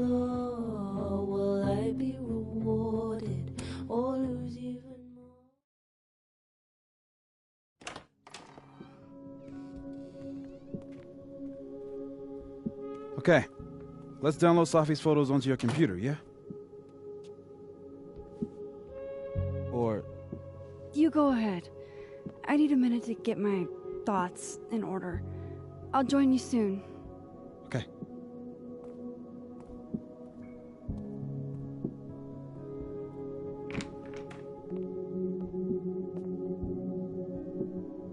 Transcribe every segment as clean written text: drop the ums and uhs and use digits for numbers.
floor. Will I be rewarded or lose even more? Okay, let's download Safi's photos onto your computer, yeah? Or... You go ahead. I need a minute to get my thoughts in order. I'll join you soon. Okay.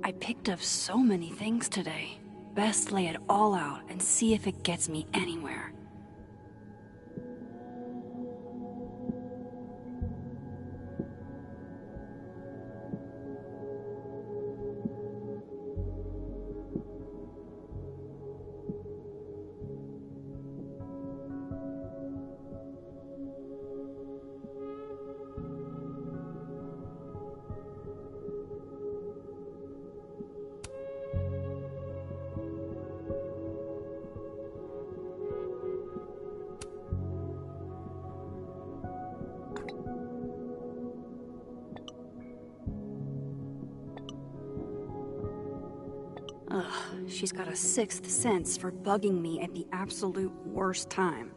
I picked up so many things today. Best lay it all out and see if it gets me anywhere. Ugh, she's got a sixth sense for bugging me at the absolute worst time.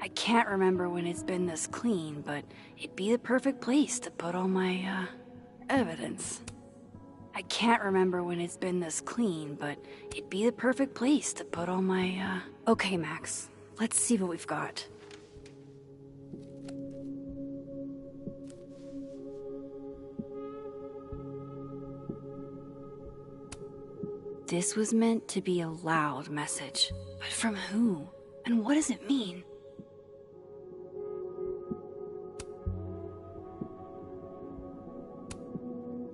I can't remember when it's been this clean, but it'd be the perfect place to put all my, evidence. I can't remember when it's been this clean, but it'd be the perfect place to put all my, Okay, Max. Let's see what we've got. This was meant to be a loud message. But from who? And what does it mean?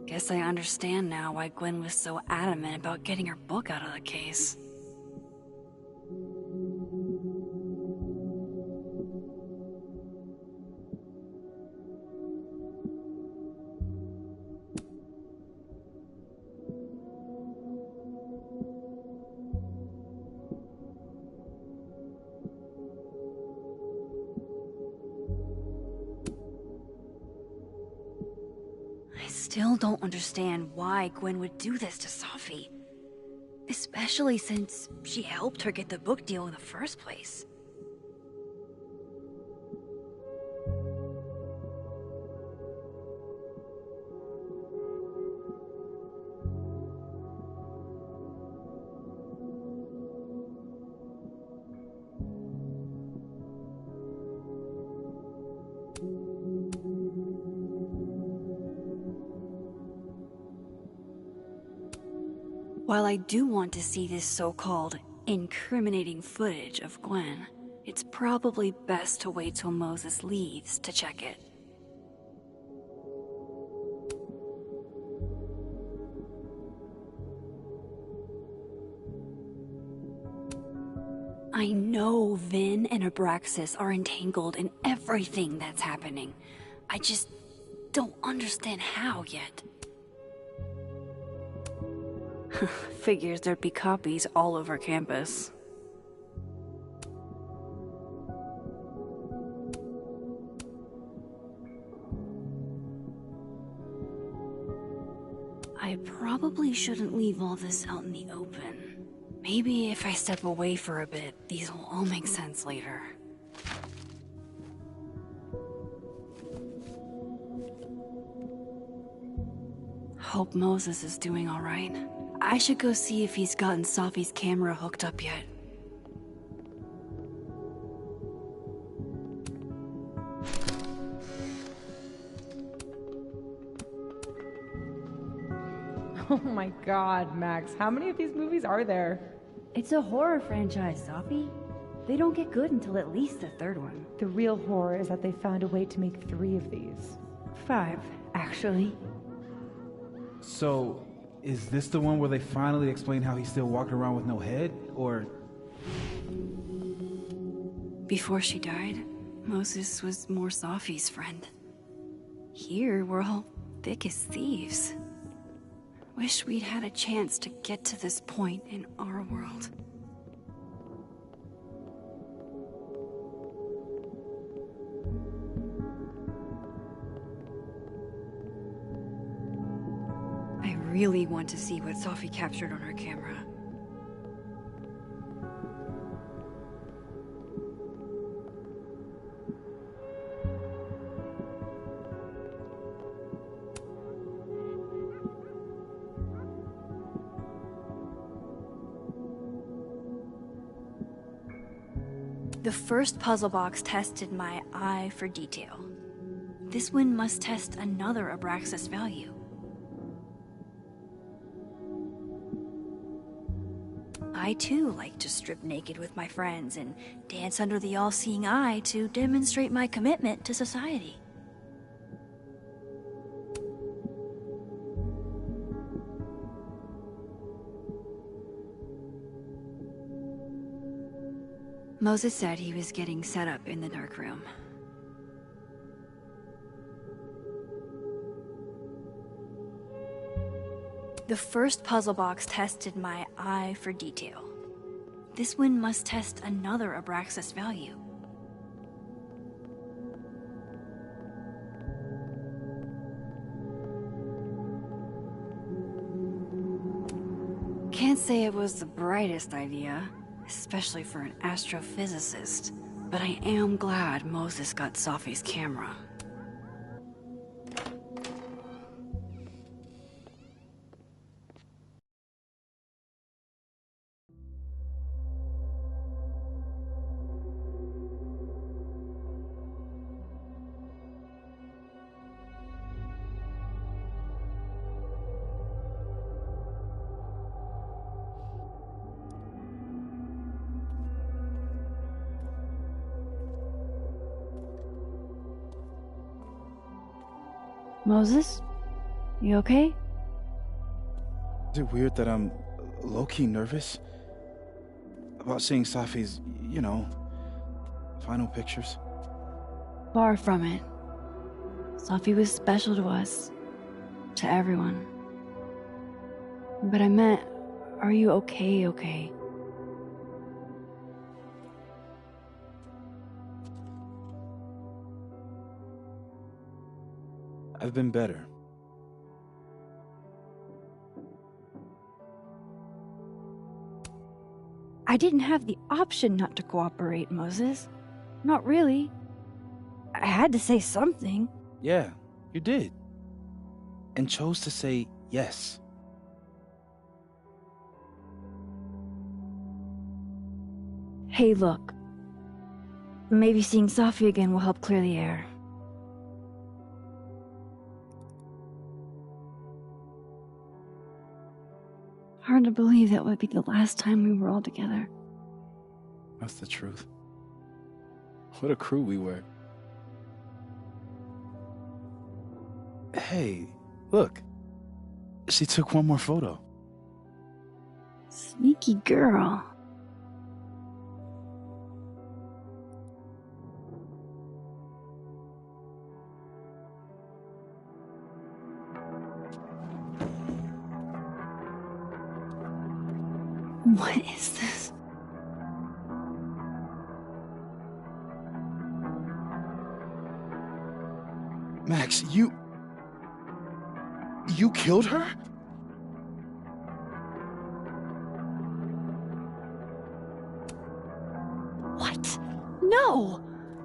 Guess I understand now why Gwen was so adamant about getting her book out of the case. I still don't understand why Gwen would do this to Safi. Especially since she helped her get the book deal in the first place. While I do want to see this so-called incriminating footage of Gwen, it's probably best to wait till Moses leaves to check it. I know Vin and Abraxas are entangled in everything that's happening. I just don't understand how yet. Figures there'd be copies all over campus. I probably shouldn't leave all this out in the open. Maybe if I step away for a bit, these will all make sense later. Hope Moses is doing all right. I should go see if he's gotten Safi's camera hooked up yet. Oh my god, Max, how many of these movies are there? It's a horror franchise, Safi. They don't get good until at least the third one. The real horror is that they found a way to make 3 of these. 5, actually. So, is this the one where they finally explain how he's still walking around with no head? Or... Before she died, Moses was more Safi's friend. Here, we're all thick as thieves. Wish we'd had a chance to get to this point in our world. I really want to see what Safi captured on her camera. The first puzzle box tested my eye for detail. This one must test another Abraxas value. I too like to strip naked with my friends and dance under the all-seeing eye to demonstrate my commitment to society. Moses said he was getting set up in the dark room. The first puzzle box tested my eye for detail. This one must test another Abraxas value. Can't say it was the brightest idea, especially for an astrophysicist, but I am glad Moses got Safi's camera. Moses? You okay? Is it weird that I'm low-key nervous about seeing Safi's, final pictures? Far from it. Safi was special to us. To everyone. But I meant, are you okay? I've been better. I didn't have the option not to cooperate, Moses. Not really. I had to say something. Yeah, you did. And chose to say yes. Hey, look. Maybe seeing Safi again will help clear the air. Hard to believe that would be the last time we were all together. That's the truth. What a crew we were. Hey, look. She took one more photo. Sneaky girl. What is this? Max, you killed her? What? No!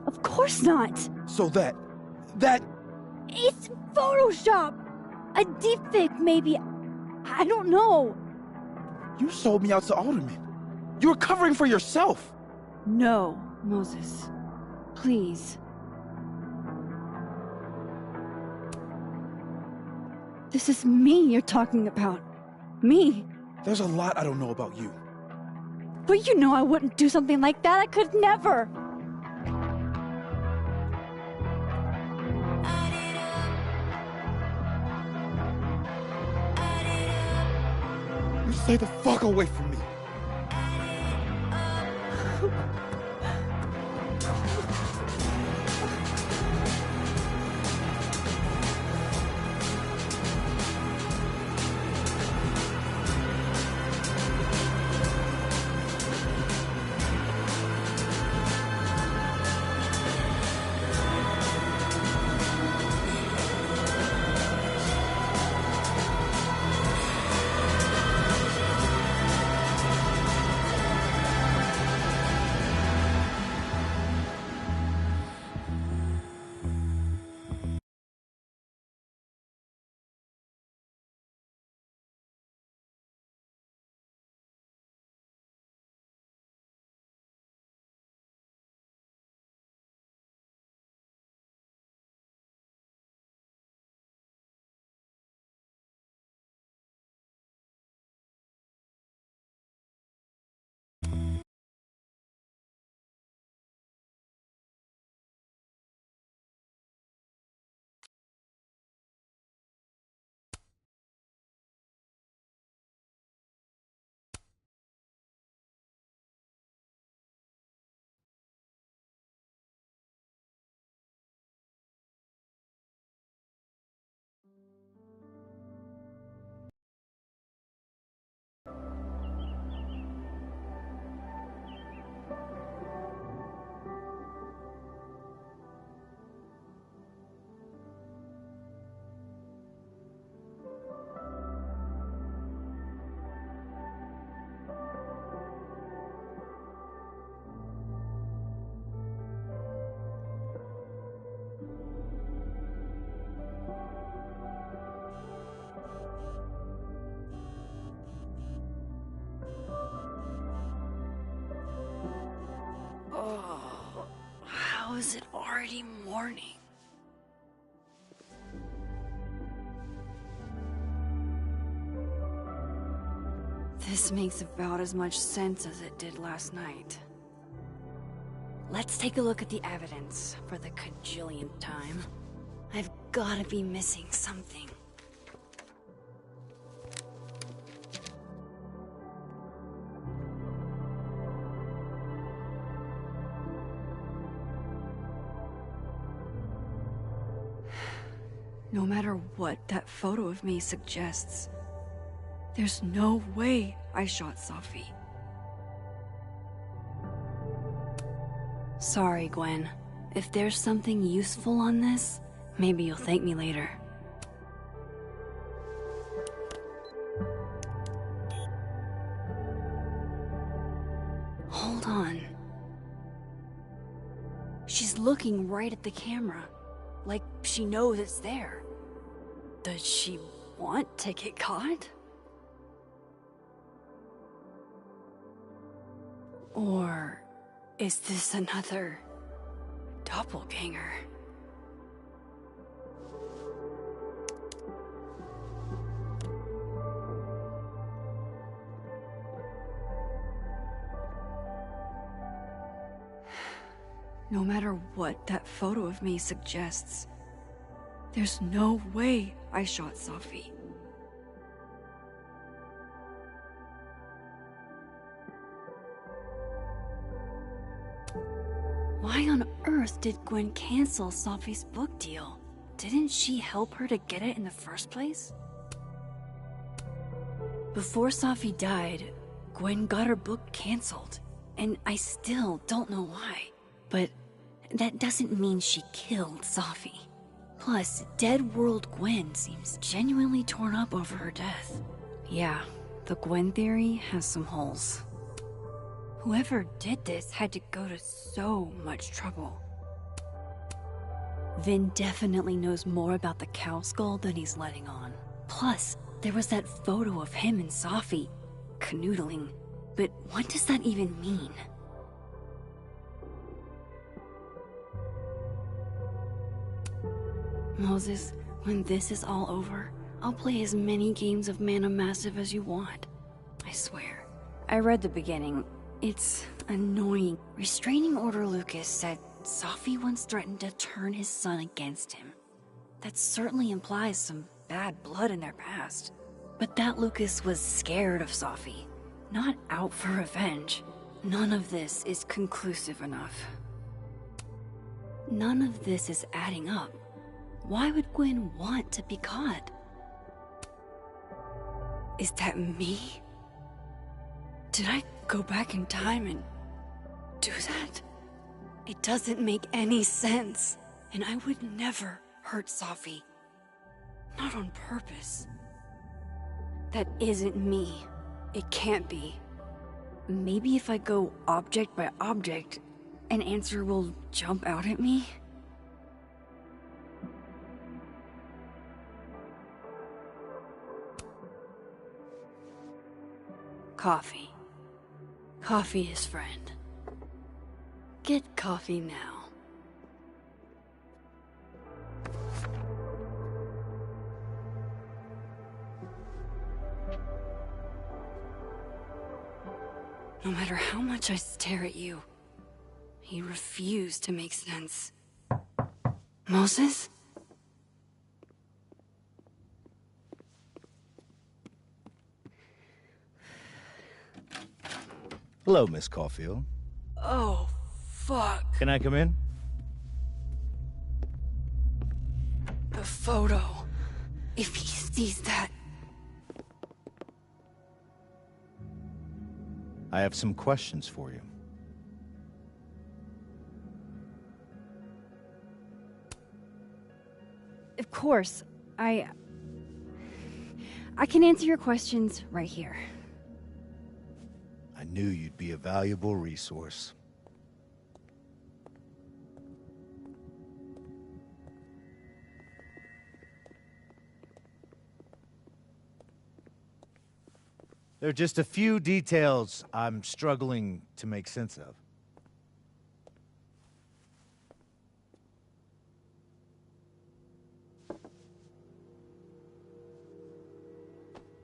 Of course not! So that... It's Photoshop! A deepfake, maybe. I don't know. You sold me out to Alderman. You were covering for yourself. No, Moses. Please. This is me you're talking about. Me. There's a lot I don't know about you. But you know I wouldn't do something like that. I could never. You stay the fuck away from me. Oh, how is it already morning? This makes about as much sense as it did last night. Let's take a look at the evidence for the cajillionth time. I've gotta be missing something. No matter what that photo of me suggests, there's no way I shot Safi. Sorry, Gwen. If there's something useful on this, maybe you'll thank me later. Hold on. She's looking right at the camera, like she knows it's there. Does she want to get caught? Or is this another doppelganger? No matter what that photo of me suggests, there's no way I shot Safi. Why on earth did Gwen cancel Safi's book deal? Didn't she help her to get it in the first place? Before Safi died, Gwen got her book canceled, and I still don't know why. But that doesn't mean she killed Safi. Plus, Dead World Gwen seems genuinely torn up over her death. Yeah, the Gwen theory has some holes. Whoever did this had to go to so much trouble. Vin definitely knows more about the cow skull than he's letting on. Plus, there was that photo of him and Safi canoodling. But what does that even mean? Moses, when this is all over, I'll play as many games of Mana Massive as you want. I swear. I read the beginning. It's annoying. Restraining Order Lucas said Safi once threatened to turn his son against him. That certainly implies some bad blood in their past. But that Lucas was scared of Safi, not out for revenge. None of this is conclusive enough. None of this is adding up. Why would Gwen want to be caught? Is that me? Did I go back in time and do that? It doesn't make any sense. And I would never hurt Safi. Not on purpose. That isn't me. It can't be. Maybe if I go object by object, an answer will jump out at me? Coffee. Coffee is friend. Get coffee now. No matter how much I stare at you, you refuse to make sense. Moses? Hello, Miss Caulfield. Oh, fuck. Can I come in? The photo. If he sees that... I have some questions for you. Of course, I can answer your questions right here. I knew you'd be a valuable resource. There are just a few details I'm struggling to make sense of.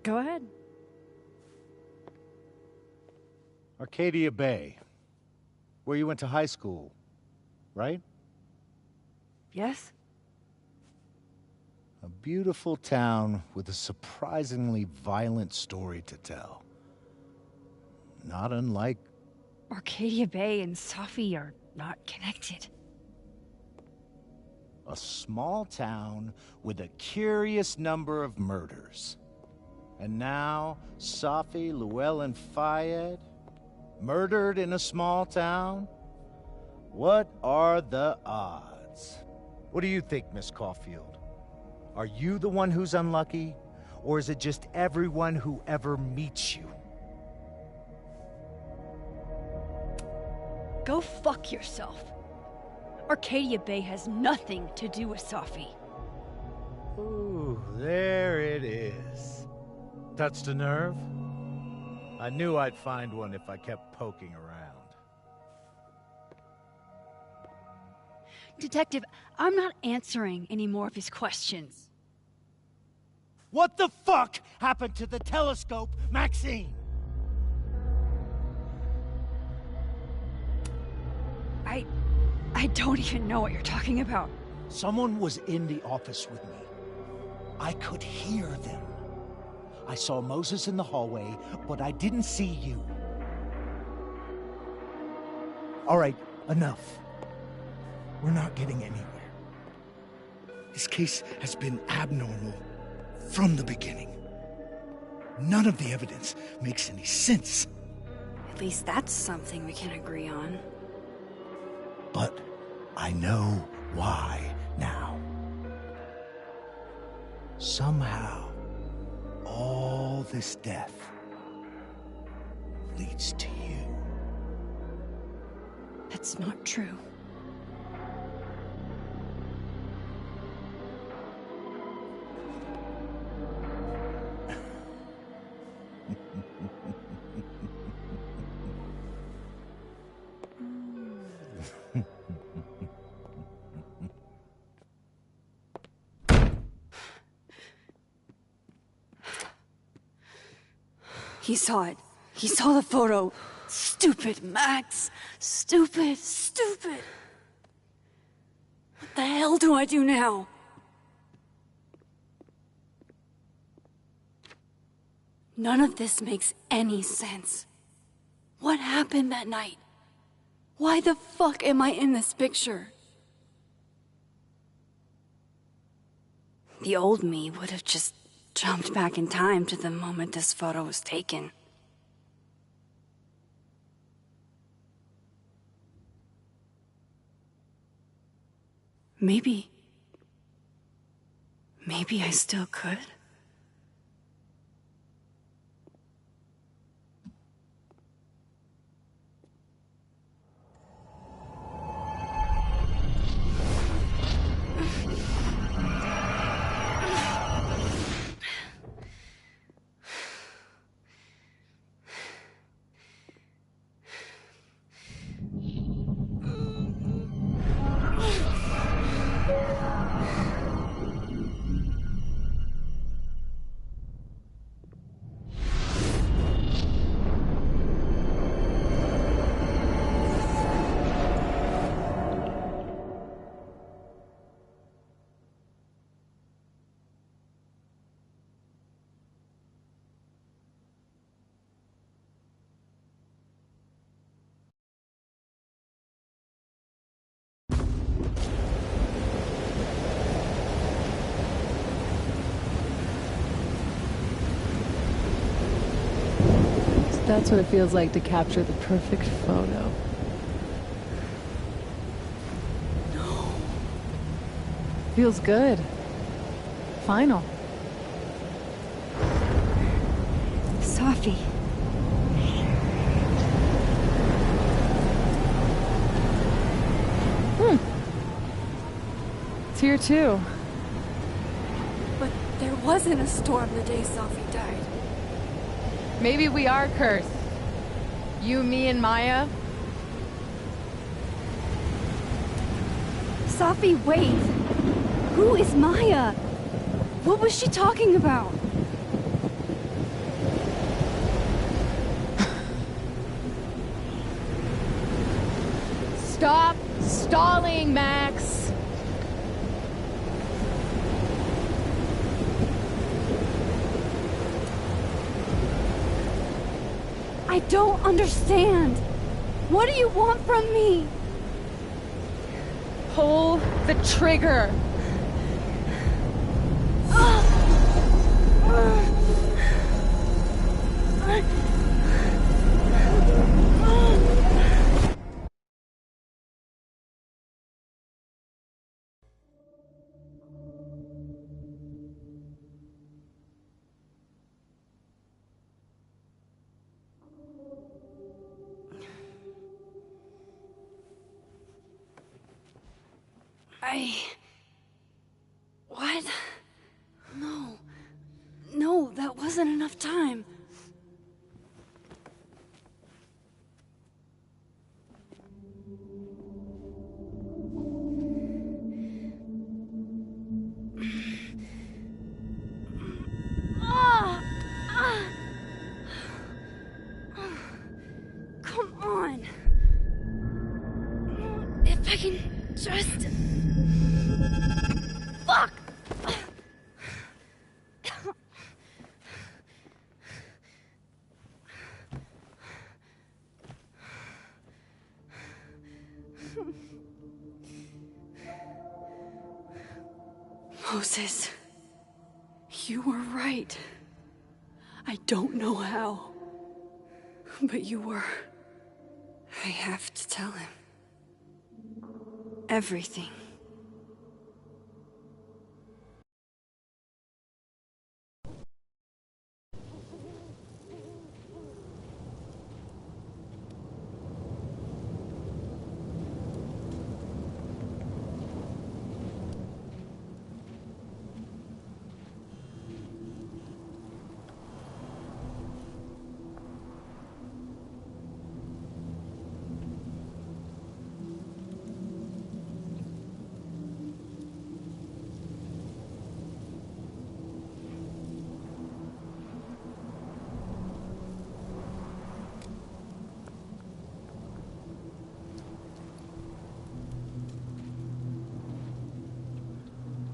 Go ahead. Arcadia Bay, where you went to high school, right? Yes? A beautiful town with a surprisingly violent story to tell. Not unlike... Arcadia Bay and Safi are not connected. a small town with a curious number of murders. And now, Safi, Llewellyn Fayed, murdered in a small town? What are the odds? What do you think, Miss Caulfield? Are you the one who's unlucky, or is it just everyone who ever meets you? Go fuck yourself. Arcadia Bay has nothing to do with Safi. Ooh, there it is. Touched a nerve? I knew I'd find one if I kept poking around. Detective, I'm not answering any more of his questions. What the fuck happened to the telescope, Maxine? I don't even know what you're talking about. Someone was in the office with me. I could hear them. I saw Moses in the hallway, but I didn't see you. All right, enough. We're not getting anywhere. This case has been abnormal from the beginning. None of the evidence makes any sense. At least that's something we can agree on. But I know why now. Somehow, all this death leads to you. That's not true. He saw it. He saw the photo. Stupid, Max. Stupid, stupid. What the hell do I do now? None of this makes any sense. What happened that night? Why the fuck am I in this picture? The old me would have just jumped back in time to the moment this photo was taken. Maybe I still could. That's what it feels like to capture the perfect photo. No. Feels good. Final. Safi. It's here too. But there wasn't a storm the day Safi died. Maybe we are cursed. You, me, and Maya. Safi, wait! Who is Maya? What was she talking about? Stop stalling, Max! I don't understand. What do you want from me? Pull the trigger! What? No, that wasn't enough time. Come on. If I can just... Fuck! Moses, you were right. I don't know how. But you were. I have to tell him. Everything.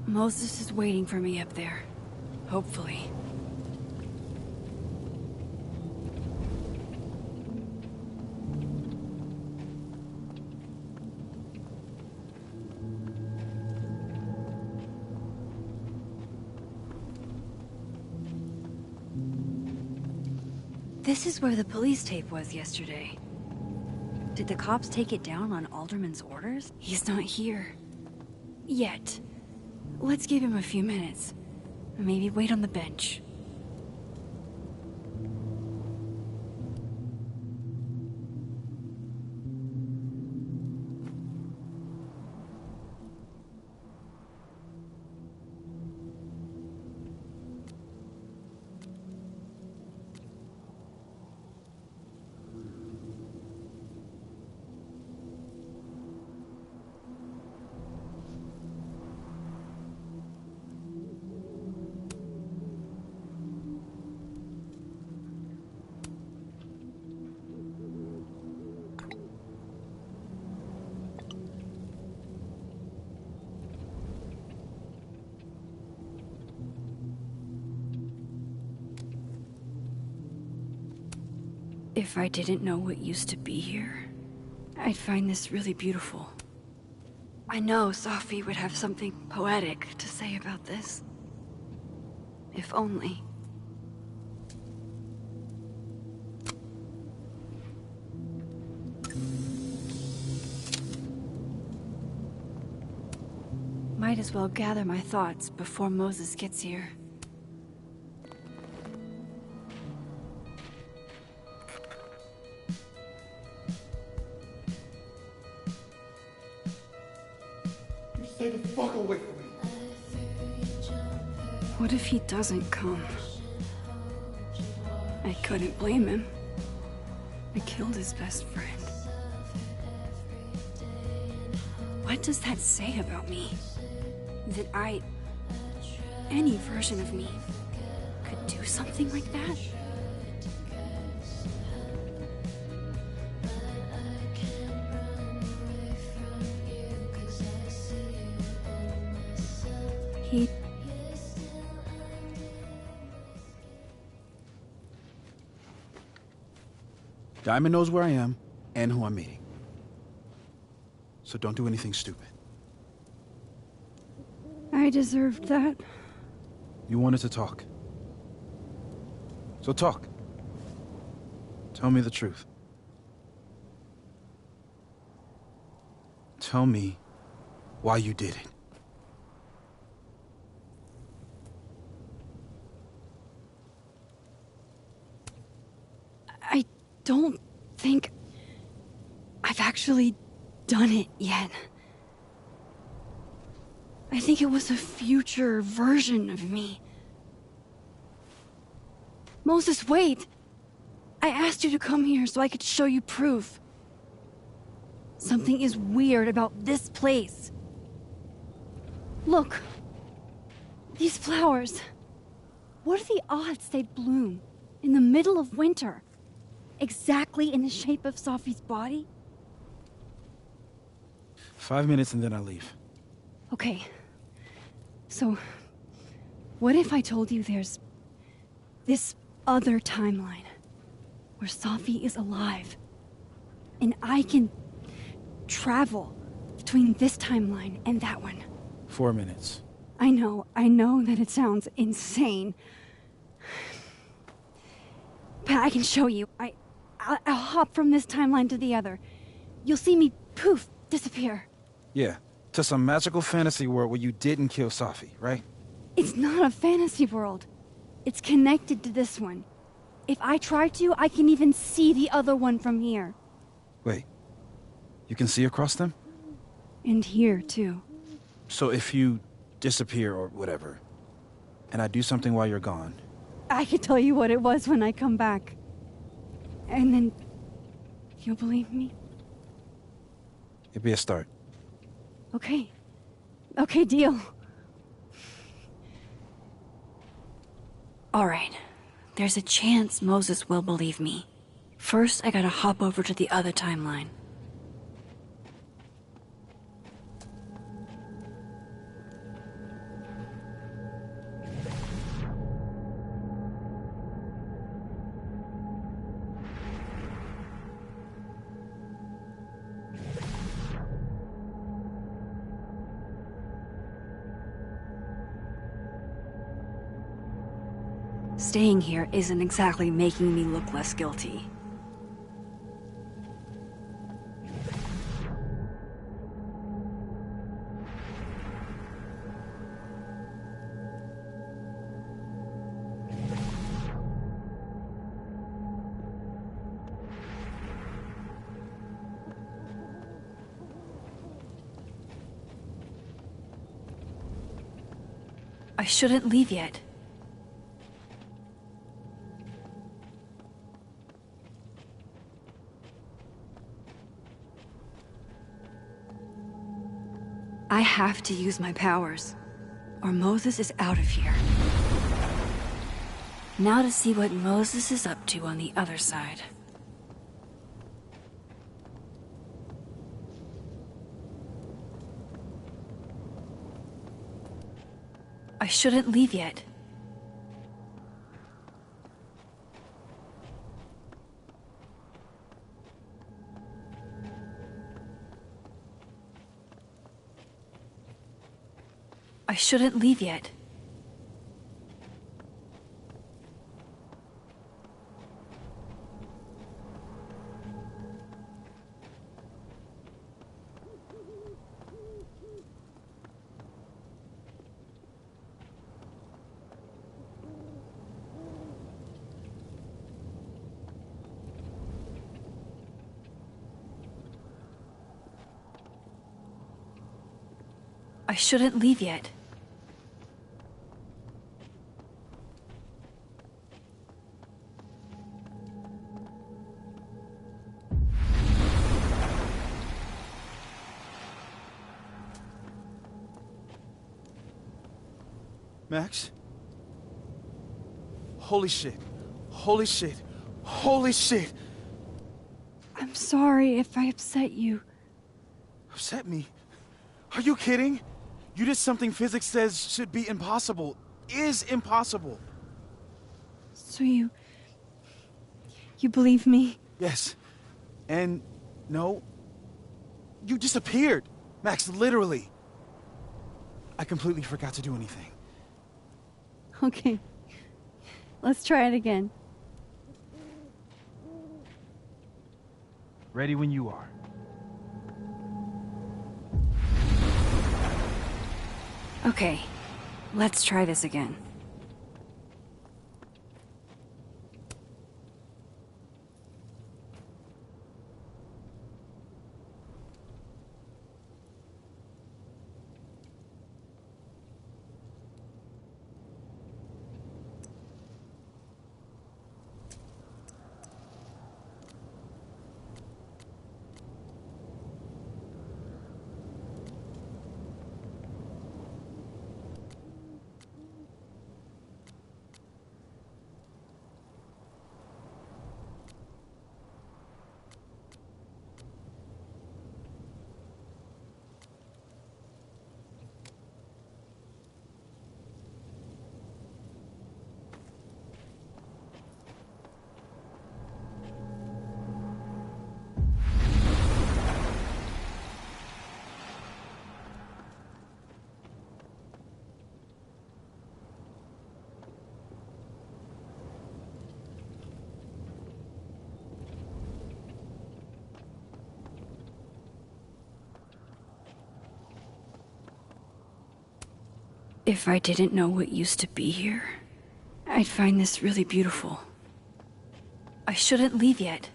Moses is waiting for me up there. Hopefully. This is where the police tape was yesterday. Did the cops take it down on Alderman's orders? He's not here. Yet. Let's give him a few minutes. Maybe wait on the bench. If I didn't know what used to be here, I'd find this really beautiful. I know Safi would have something poetic to say about this. If only. Might as well gather my thoughts before Moses gets here. Stay the fuck away from me. What if he doesn't come? I couldn't blame him. I killed his best friend. What does that say about me? That any version of me, could do something like that? Diamond knows where I am and who I'm meeting. So don't do anything stupid. I deserved that. You wanted to talk. So talk. Tell me the truth. Tell me why you did it. I don't think I've actually done it yet. I think it was a future version of me. Moses, wait! I asked you to come here so I could show you proof. Something is weird about this place. Look. These flowers. What are the odds they'd bloom in the middle of winter? Exactly in the shape of Safi's body? 5 minutes and then I'll leave. Okay. So, what if I told you there's this other timeline where Safi is alive and I can travel between this timeline and that one? 4 minutes. I know that it sounds insane. But I can show you. I'll hop from this timeline to the other. You'll see me, poof, disappear. Yeah, to some magical fantasy world where you didn't kill Safi, right? It's not a fantasy world. It's connected to this one. If I try to, I can even see the other one from here. Wait, you can see across them? And here, too. So if you disappear or whatever, and I do something while you're gone... I can tell you what it was when I come back. And then... you'll believe me? It'd be a start. Okay. Okay, deal. Alright. There's a chance Moses will believe me. First, I gotta hop over to the other timeline. Staying here isn't exactly making me look less guilty. I shouldn't leave yet. I have to use my powers, or Moses is out of here. Now to see what Moses is up to on the other side. I shouldn't leave yet. I shouldn't leave yet. I shouldn't leave yet. Max? Holy shit. Holy shit. Holy shit! I'm sorry if I upset you. Upset me? Are you kidding? You did something physics says should be impossible. Is impossible. So you believe me? Yes. And no. You disappeared. Max, literally. I completely forgot to do anything. Okay. Let's try it again. Ready when you are. Okay, let's try this again. If I didn't know what used to be here, I'd find this really beautiful. I shouldn't leave yet.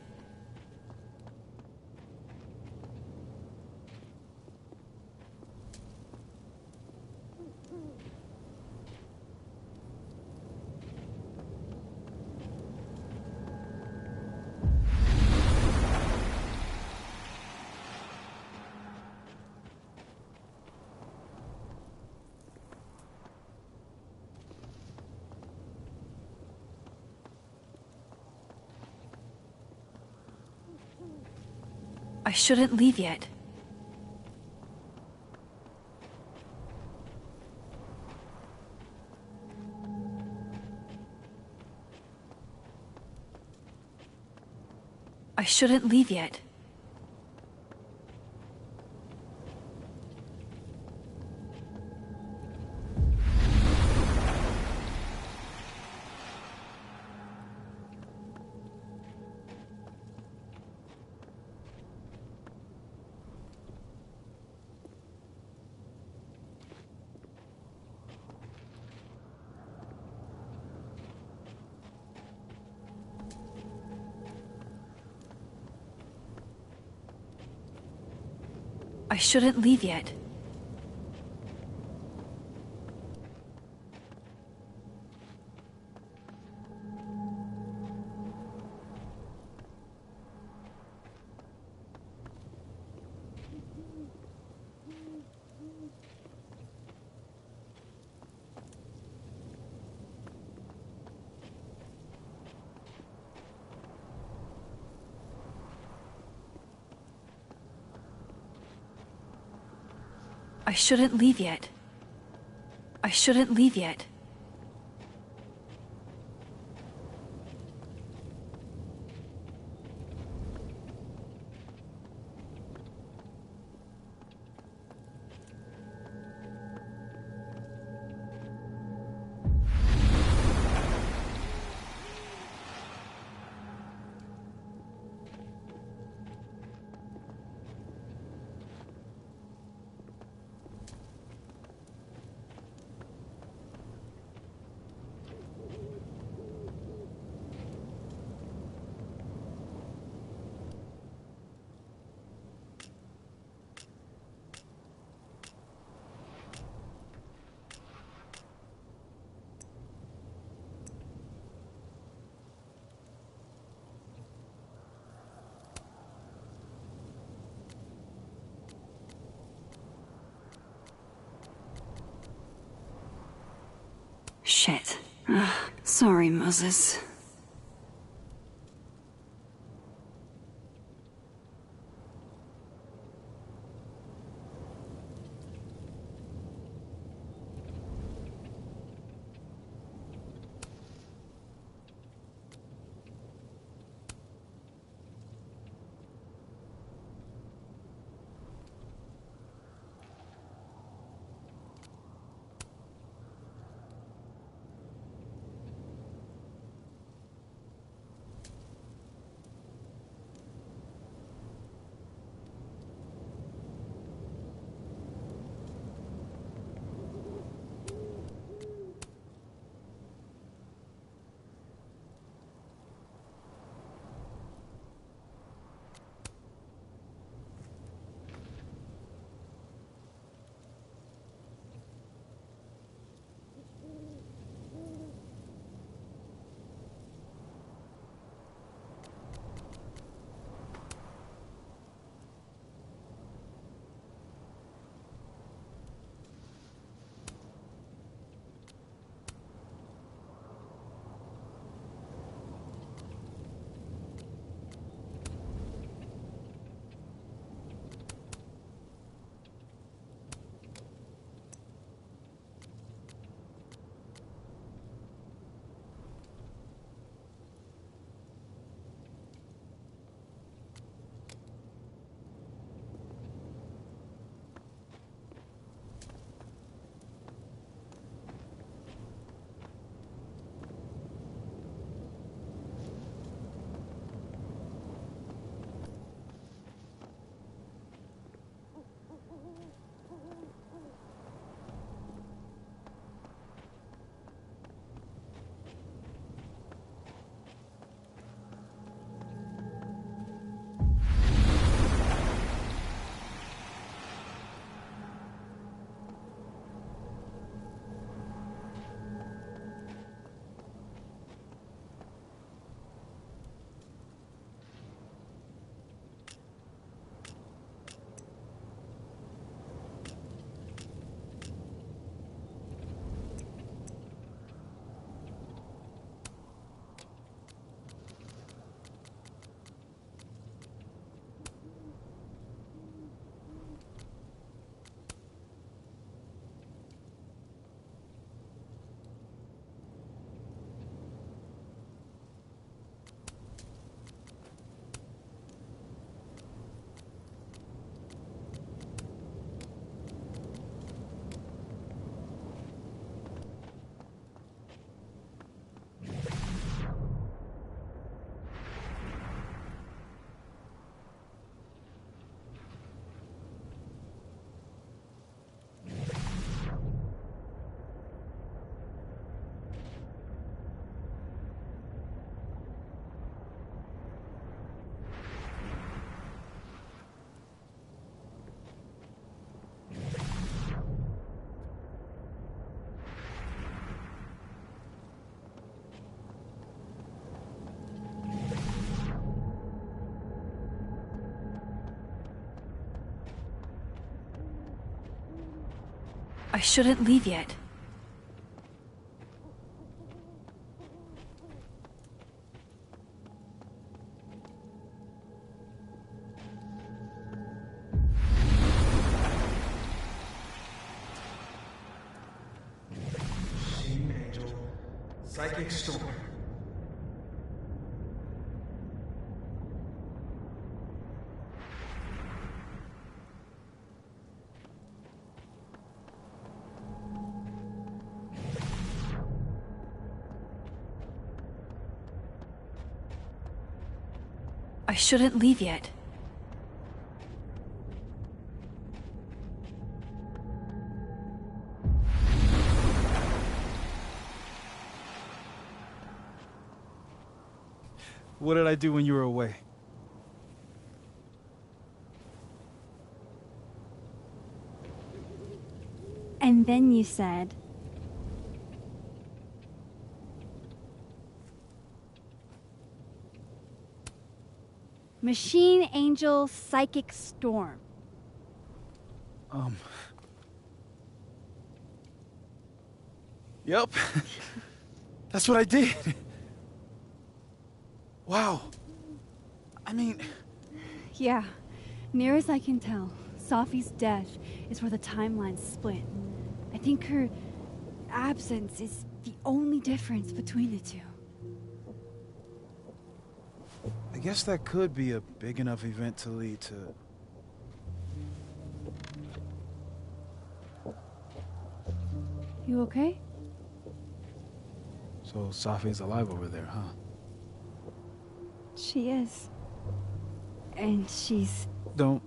I shouldn't leave yet. I shouldn't leave yet. I shouldn't leave yet. I shouldn't leave yet. I shouldn't leave yet. Shit. Sorry, Moses. I shouldn't leave yet. Machine Angel, Psychic Storm. I shouldn't leave yet. What did I do when you were away? And then you said, Machine Angel Psychic Storm. Yep. That's what I did. Wow. I mean, Yeah, near as I can tell, Sophie's death is where the timelines split. I think her absence is the only difference between the two. I guess that could be a big enough event to lead to... You okay? So Sophie's alive over there, huh? She is. And she's... Don't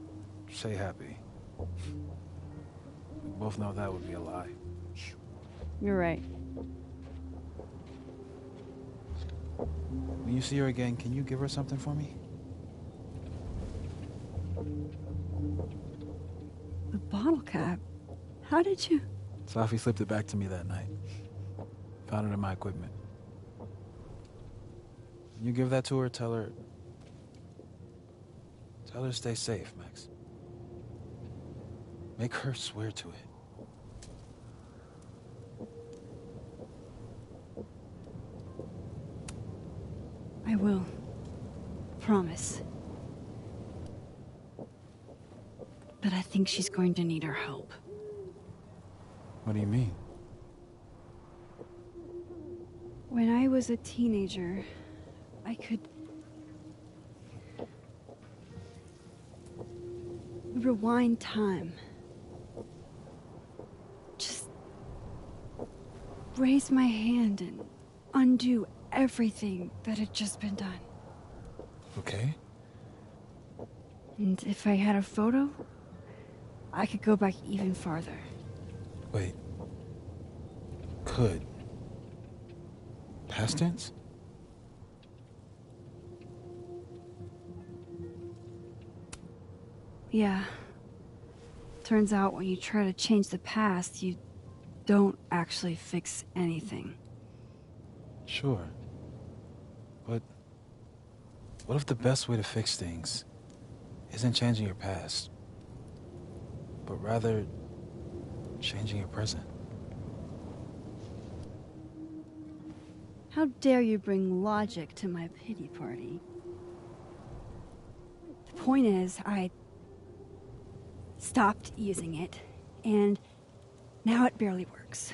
say happy. We both know that would be a lie. You're right. When you see her again, can you give her something for me? The bottle cap? How did you... Sophie slipped it back to me that night. Found it in my equipment. When you give that to her, tell her to stay safe, Max. Make her swear to it. I will. Promise. But I think she's going to need our help. What do you mean? When I was a teenager, I could... rewind time. Just... raise my hand and undo everything that had just been done. Okay. And if I had a photo, I could go back even farther. Wait. Could. Past tense? Yeah. Turns out when you try to change the past, you don't actually fix anything. Sure. But what if the best way to fix things isn't changing your past, but rather changing your present? How dare you bring logic to my pity party? The point is, I stopped using it, and now it barely works.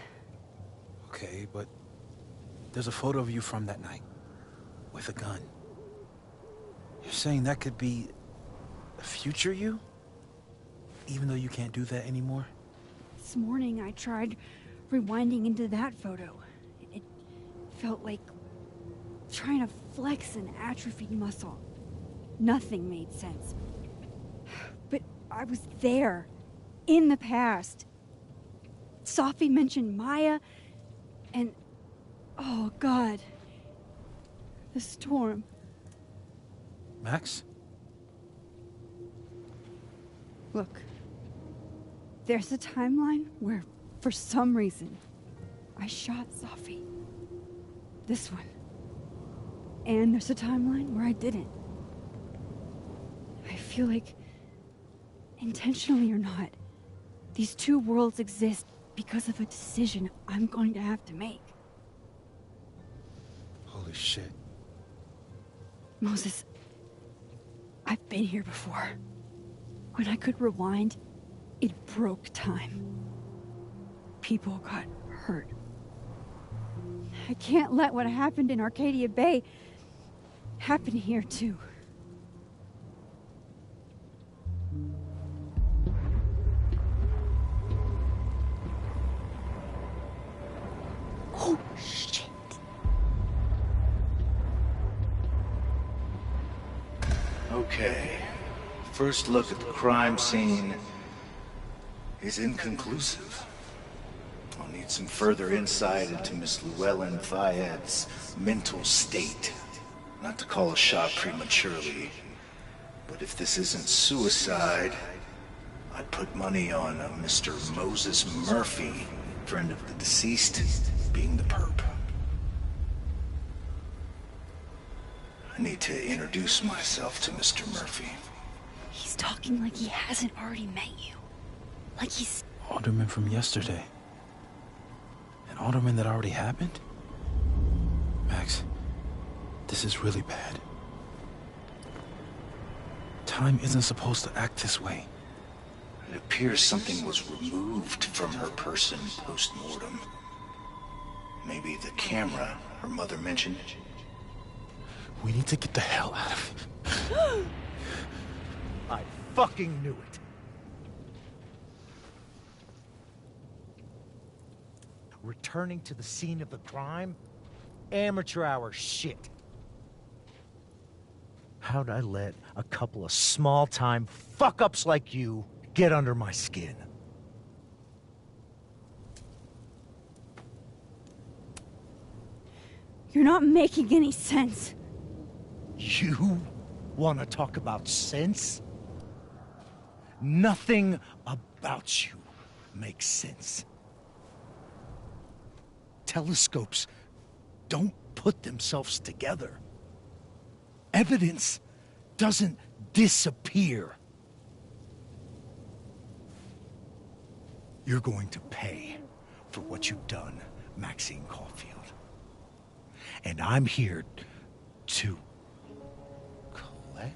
Okay, but there's a photo of you from that night with a gun. You're saying that could be a future you? Even though you can't do that anymore? This morning I tried rewinding into that photo. It felt like trying to flex an atrophied muscle. Nothing made sense. But I was there, in the past. Sophie mentioned Maya, and... oh, God. The storm. Max? Look. There's a timeline where, for some reason, I shot Sophie. This one. And there's a timeline where I didn't. I feel like, intentionally or not, these two worlds exist because of a decision I'm going to have to make. Holy shit. Moses, I've been here before. When I could rewind, it broke time. People got hurt. I can't let what happened in Arcadia Bay happen here too. Oh, shit. Okay. First look at the crime scene is inconclusive. I'll need some further insight into Miss Llewellyn Fayette's mental state. Not to call a shot prematurely, but if this isn't suicide, I'd put money on a Mr. Moses Murphy, friend of the deceased, being the perp. I need to introduce myself to Mr. Murphy. He's talking like he hasn't already met you. Like he's... Alderman from yesterday. An alderman that already happened? Max, this is really bad. Time isn't supposed to act this way. It appears something was removed from her person post-mortem. Maybe the camera her mother mentioned. We need to get the hell out of here. I fucking knew it. Returning to the scene of the crime? Amateur hour shit. How'd I let a couple of small-time fuck-ups like you get under my skin? You're not making any sense. You want to talk about sense? Nothing about you makes sense. Telescopes don't put themselves together. Evidence doesn't disappear. You're going to pay for what you've done, Maxine Caulfield. And I'm here to collect.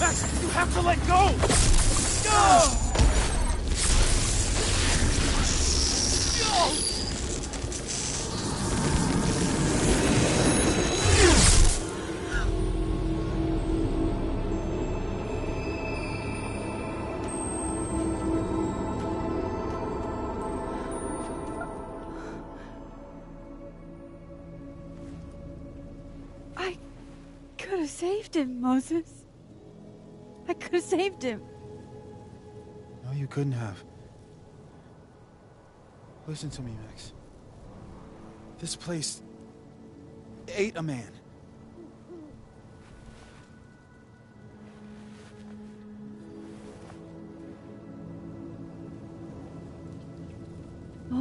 Max, you have to let go! Go! I could have saved him, Moses. I could have saved him. No, you couldn't have. Listen to me, Max. This place ate a man.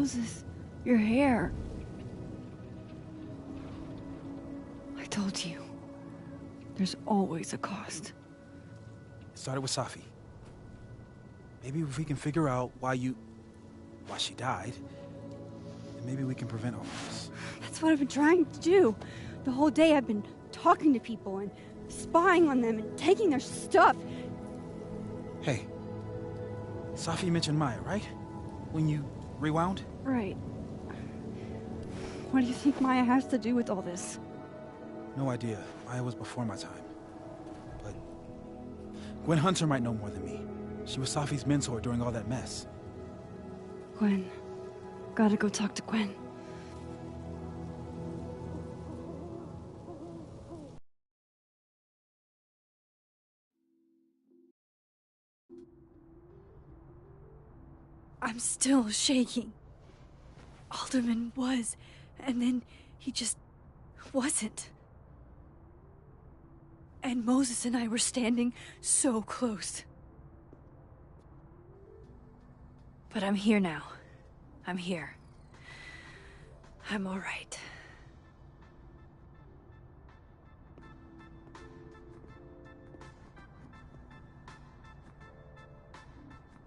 Moses, your hair. I told you. There's always a cost. It started with Safi. Maybe if we can figure out why she died, then maybe we can prevent all this. That's what I've been trying to do. The whole day I've been talking to people and spying on them and taking their stuff. Hey, Safi mentioned Maya, right? When you rewound? Right. What do you think Maya has to do with all this? No idea. Maya was before my time. But Gwen Hunter might know more than me. She was Safi's mentor during all that mess. Gwen. Gotta go talk to Gwen. I'm still shaking. Alderman was, and then he just wasn't. And Moses and I were standing so close. But I'm here now. I'm here. I'm all right.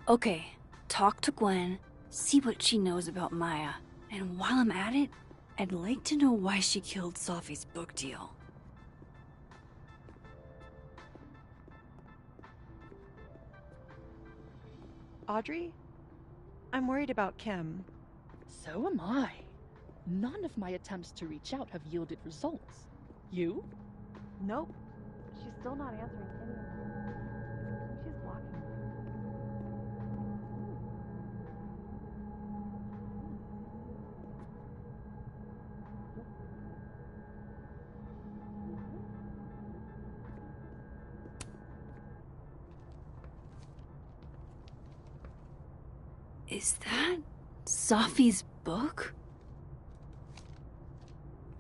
Okay, talk to Gwen, see what she knows about Maya, and while I'm at it, I'd like to know why she killed Safi's book deal. Audrey? I'm worried about Kim. So am I. None of my attempts to reach out have yielded results. You? Nope. She's still not answering any of them. She's blocking me. Is that Safi's book?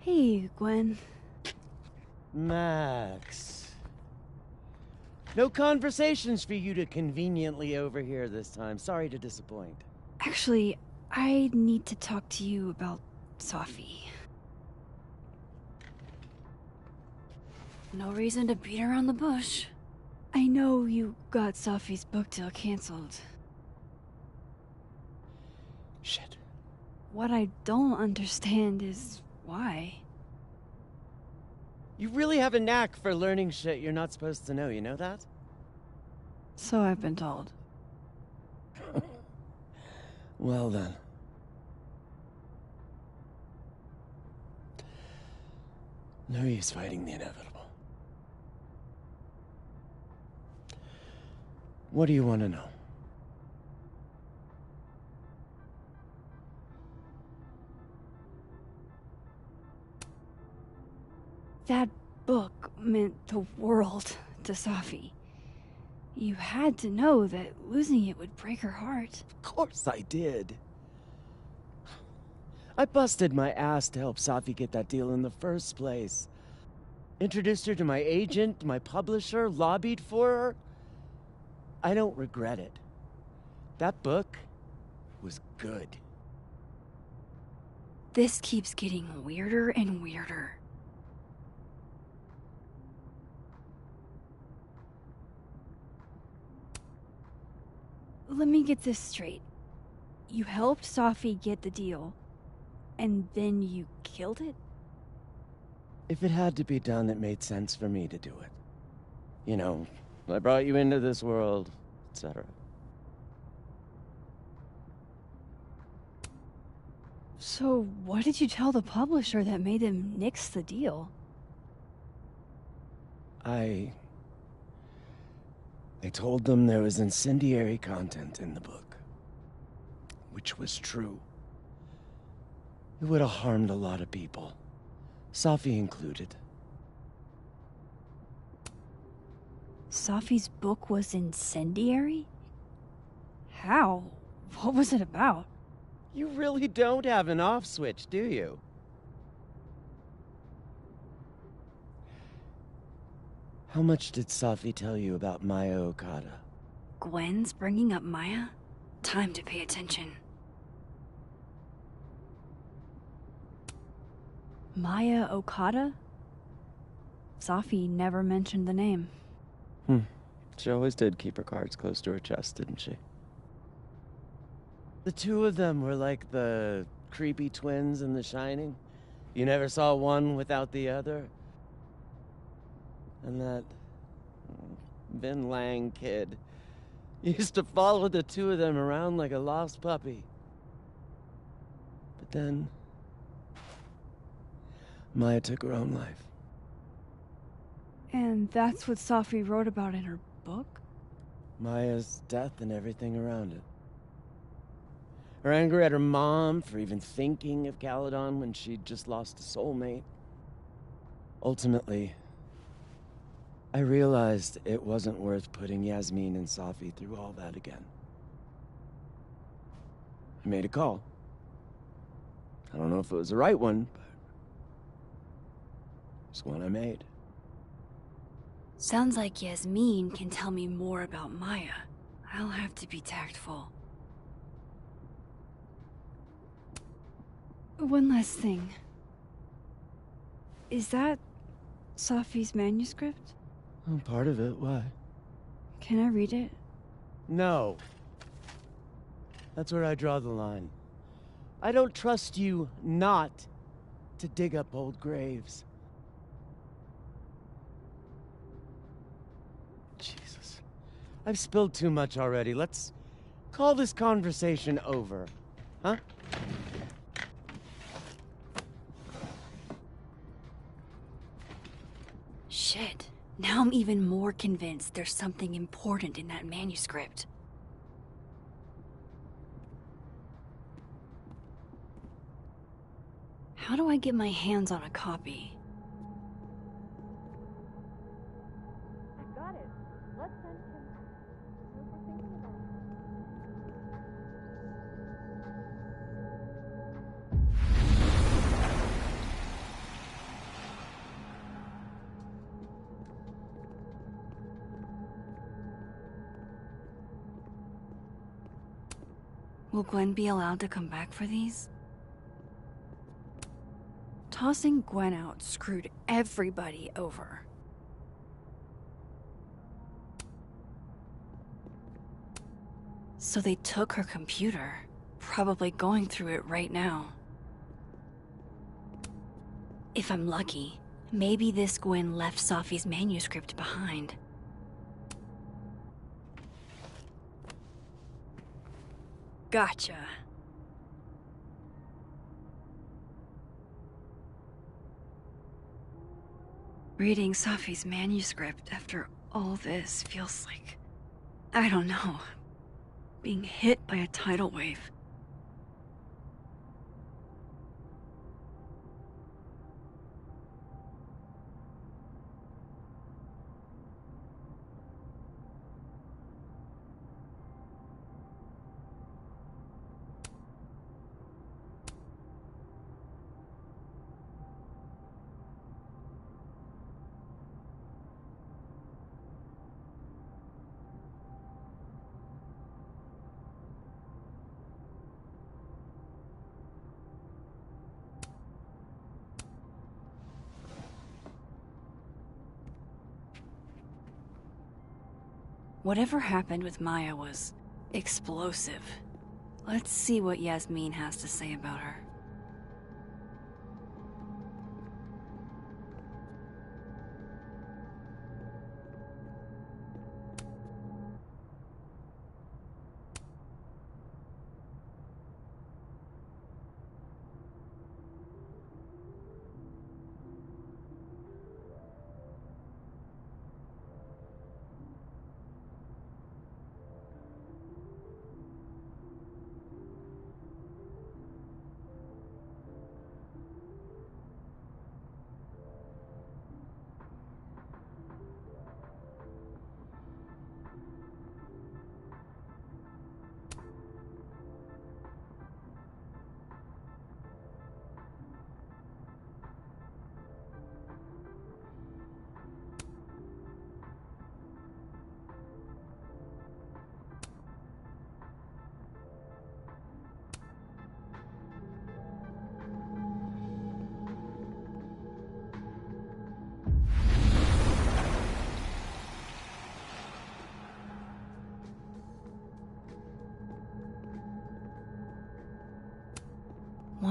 Hey, Gwen. Max. No conversations for you to conveniently overhear this time. Sorry to disappoint. Actually, I need to talk to you about Safi. No reason to beat around the bush. I know you got Safi's book deal canceled. Shit. What I don't understand is why. You really have a knack for learning shit you're not supposed to know, you know that? So I've been told. Well then. No use fighting the inevitable. What do you want to know? That book meant the world to Safi. You had to know that losing it would break her heart. Of course I did. I busted my ass to help Safi get that deal in the first place. Introduced her to my agent, my publisher, lobbied for her. I don't regret it. That book was good. This keeps getting weirder and weirder. Let me get this straight. You helped Safi get the deal, and then you killed it? If it had to be done, it made sense for me to do it. You know, I brought you into this world, etc. So what did you tell the publisher that made them nix the deal? I told them there was incendiary content in the book. Which was true. It would have harmed a lot of people. Safi included. Safi's book was incendiary? How? What was it about? You really don't have an off switch, do you? How much did Safi tell you about Maya Okada? Gwen's bringing up Maya? Time to pay attention. Maya Okada? Safi never mentioned the name. She always did keep her cards close to her chest, didn't she? The two of them were like the creepy twins in The Shining. You never saw one without the other. And that Vin Lang kid used to follow the two of them around like a lost puppy. But then Maya took her own life. And that's what Safi wrote about in her book? Maya's death and everything around it. Her anger at her mom for even thinking of Caledon when she'd just lost a soulmate. Ultimately, I realized it wasn't worth putting Yasmin and Safi through all that again. I made a call. I don't know if it was the right one, but it's one I made. Sounds like Yasmin can tell me more about Maya. I'll have to be tactful. One last thing. Is that Safi's manuscript? Oh, part of it, why? Can I read it? No. That's where I draw the line. I don't trust you not to dig up old graves. Jesus. I've spilled too much already. Let's call this conversation over. Huh? Shit. Now I'm even more convinced there's something important in that manuscript. How do I get my hands on a copy? I've got it. Let's send him. What we're thinking about. Will Gwen be allowed to come back for these? Tossing Gwen out screwed everybody over. So they took her computer, probably going through it right now. If I'm lucky, maybe this Gwen left Safi's manuscript behind. Gotcha. Reading Safi's manuscript after all this feels like, I don't know, being hit by a tidal wave. Whatever happened with Maya was explosive. Let's see what Yasmin has to say about her.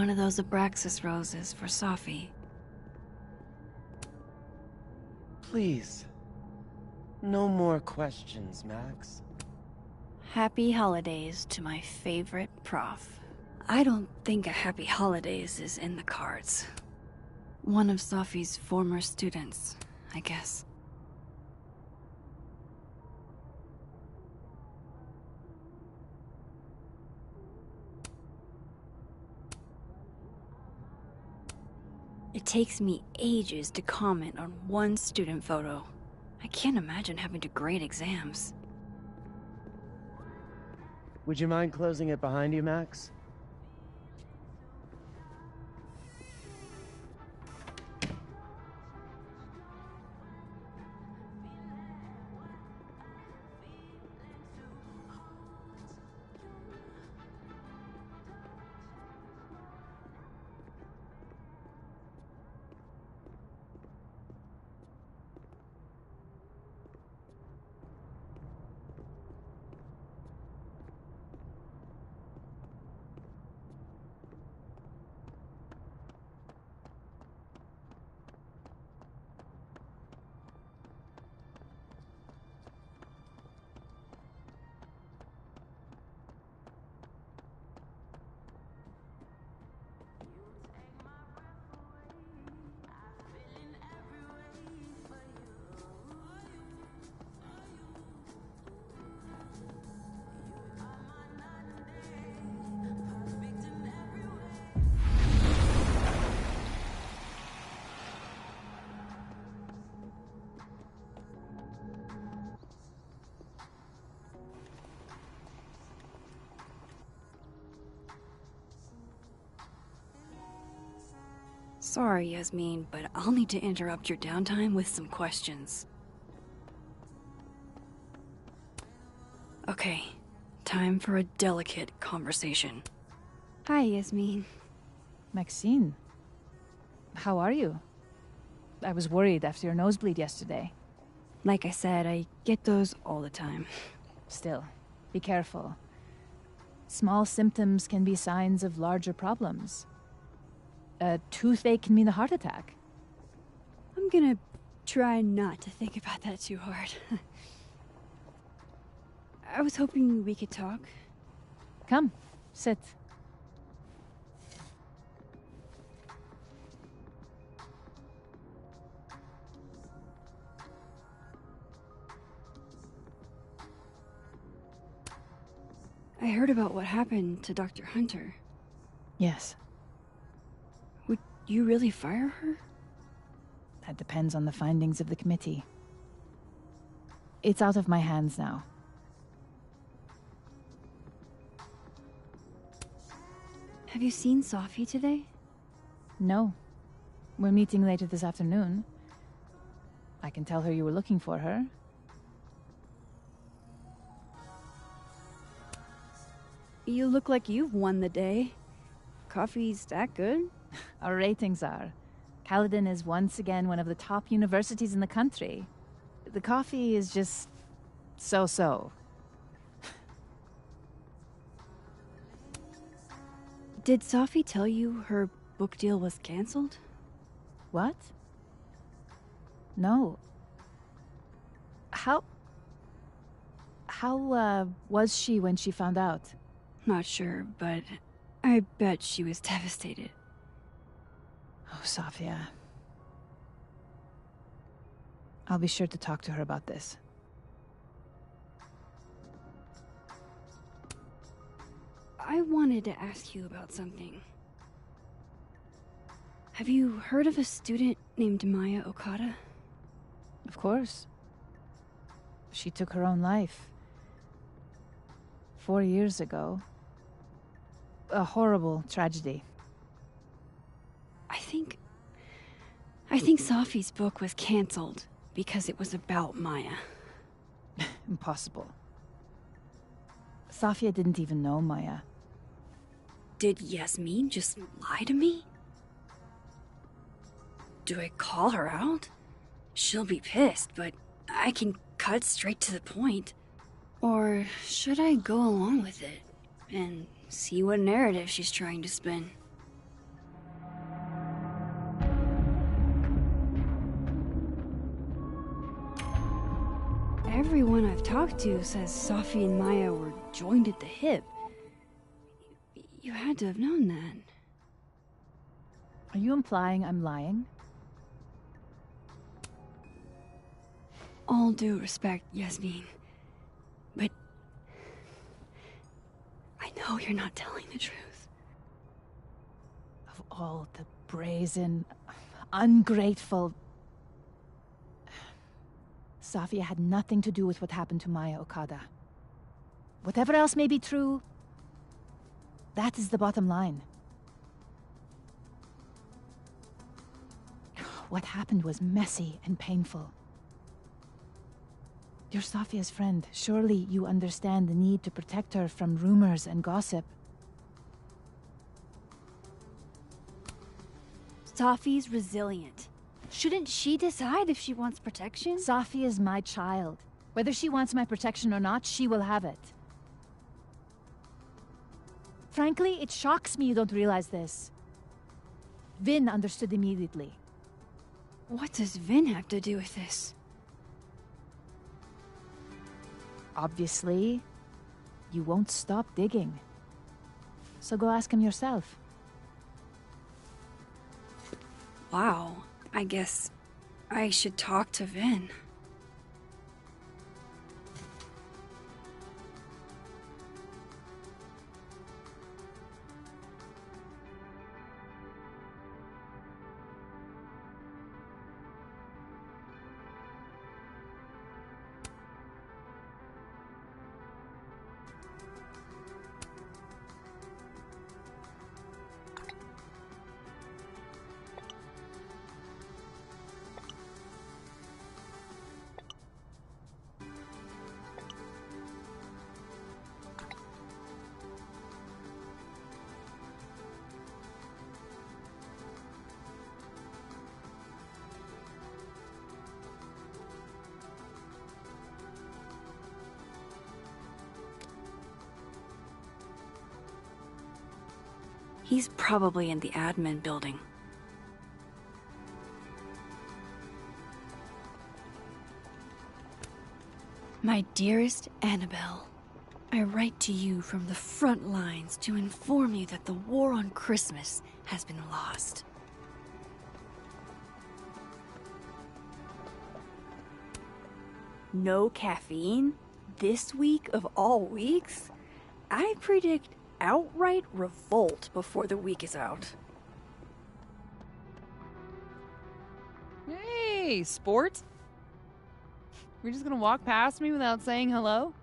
one of those Abraxas roses for Safi. Please. No more questions, Max. Happy holidays to my favorite prof. I don't think a happy holidays is in the cards. One of Safi's former students, I guess. It takes me ages to comment on one student photo. I can't imagine having to grade exams. Would you mind closing it behind you, Max? Sorry, Yasmin, but I'll need to interrupt your downtime with some questions. Okay, time for a delicate conversation. Hi, Yasmin. Maxine, how are you? I was worried after your nosebleed yesterday. Like I said, I get those all the time. Still, be careful. Small symptoms can be signs of larger problems. A toothache can mean a heart attack. I'm gonna try not to think about that too hard. I was hoping we could talk. Come, sit. I heard about what happened to Dr. Hunter. Yes. Would you really fire her? That depends on the findings of the committee. It's out of my hands now. Have you seen Safi today? No. We're meeting later this afternoon. I can tell her you were looking for her. You look like you've won the day. Coffee's that good? Our ratings are. Caledon is once again one of the top universities in the country. The coffee is just so-so. Did Safi tell you her book deal was canceled? What? No. How was she when she found out? Not sure, but I bet she was devastated. Oh, Safia. I'll be sure to talk to her about this. I wanted to ask you about something. Have you heard of a student named Maya Okada? Of course. She took her own life. 4 years ago. A horrible tragedy. I think Safi's book was canceled because it was about Maya. Impossible. Safia didn't even know Maya. Did Yasmin just lie to me? Do I call her out? She'll be pissed, but I can cut straight to the point. Or should I go along with it and see what narrative she's trying to spin? I've talked to says Safi and Maya were joined at the hip. You had to have known that. Are you implying I'm lying? All due respect, Yasmin. But I know you're not telling the truth. Of all the brazen, ungrateful... Safia had nothing to do with what happened to Maya Okada. Whatever else may be true, that is the bottom line. What happened was messy and painful. You're Safia's friend. Surely you understand the need to protect her from rumors and gossip. Safi's resilient. Shouldn't she decide if she wants protection? Safi is my child. Whether she wants my protection or not, she will have it. Frankly, it shocks me you don't realize this. Vin understood immediately. What does Vin have to do with this? Obviously, you won't stop digging. So go ask him yourself. Wow, I guess I should talk to Vin. He's probably in the admin building. My dearest Annabelle, I write to you from the front lines to inform you that the war on Christmas has been lost. No caffeine? This week of all weeks? I predict outright revolt before the week is out. Hey, sport. You're just gonna walk past me without saying hello?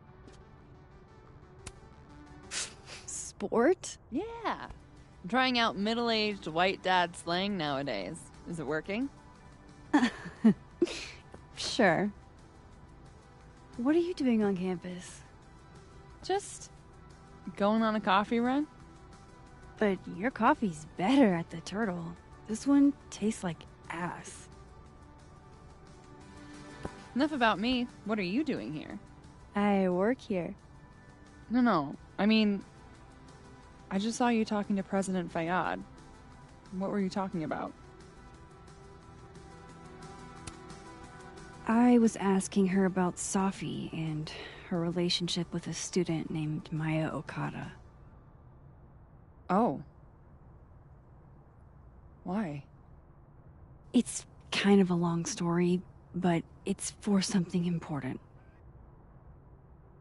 Sport? Yeah. I'm trying out middle-aged white dad slang nowadays. Is it working? Sure. What are you doing on campus? Just going on a coffee run? But your coffee's better at the Turtle. This one tastes like ass. Enough about me. What are you doing here? I work here. No. I mean, I just saw you talking to President Fayyad. What were you talking about? I was asking her about Safi and her relationship with a student named Maya Okada. Oh. Why? It's kind of a long story, but it's for something important.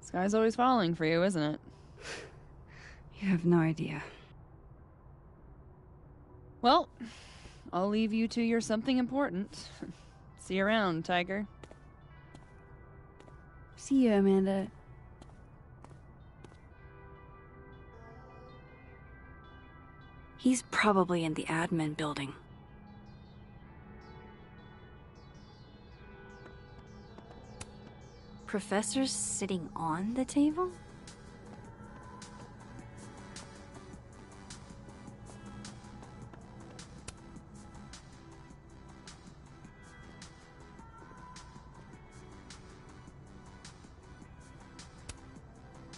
Sky's always falling for you, isn't it? You have no idea. Well, I'll leave you to your something important. See you around, Tiger. See you, Amanda. He's probably in the admin building. Professor's sitting on the table?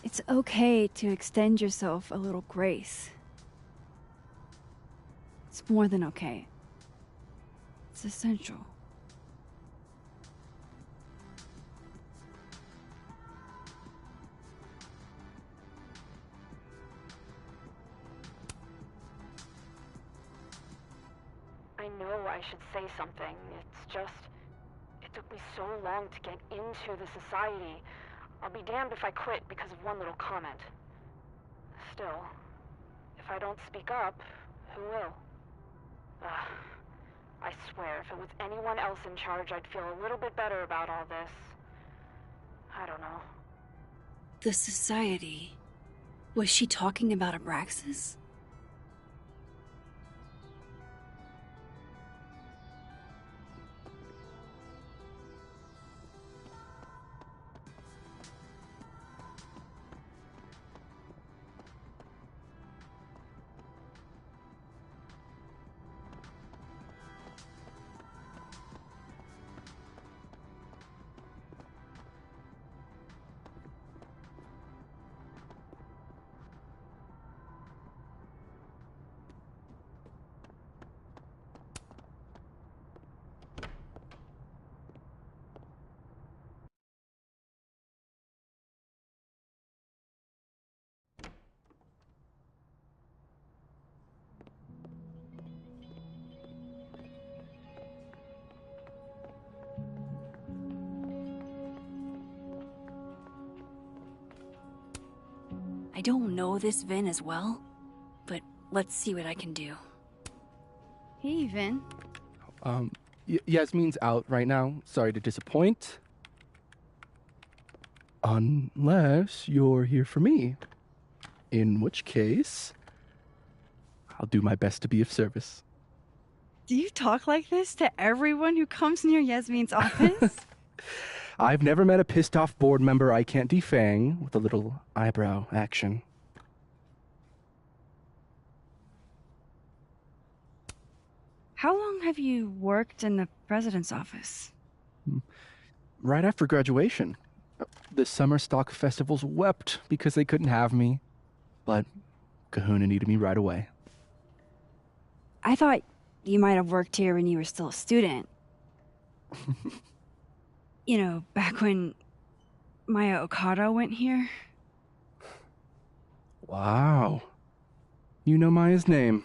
It's okay to extend yourself a little grace. It's more than okay. It's essential. I know I should say something. It's just... It took me so long to get into the society. I'll be damned if I quit because of one little comment. Still, if I don't speak up, who will? I swear, if it was anyone else in charge, I'd feel a little bit better about all this. I don't know. The society. Was she talking about Abraxas? I don't know this Vin as well, but let's see what I can do. Hey, Vin. Yasmin's out right now. Sorry to disappoint. Unless you're here for me. In which case, I'll do my best to be of service. Do you talk like this to everyone who comes near Yasmin's office? I've never met a pissed off board member I can't defang with a little eyebrow action. How long have you worked in the president's office? Right after graduation. The summer stock festivals wept because they couldn't have me. But Kahuna needed me right away. I thought you might have worked here when you were still a student. You know, back when Maya Okada went here. Wow. You know Maya's name.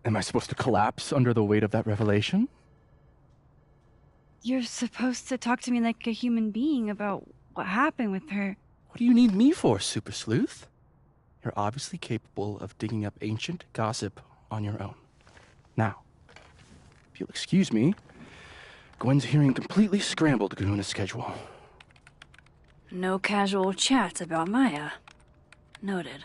Am I supposed to collapse under the weight of that revelation? You're supposed to talk to me like a human being about what happened with her. What do you need me for, Super Sleuth? You're obviously capable of digging up ancient gossip on your own. Now, if you'll excuse me, Gwen's hearing completely scrambled Kahuna's schedule. No casual chats about Maya. Noted.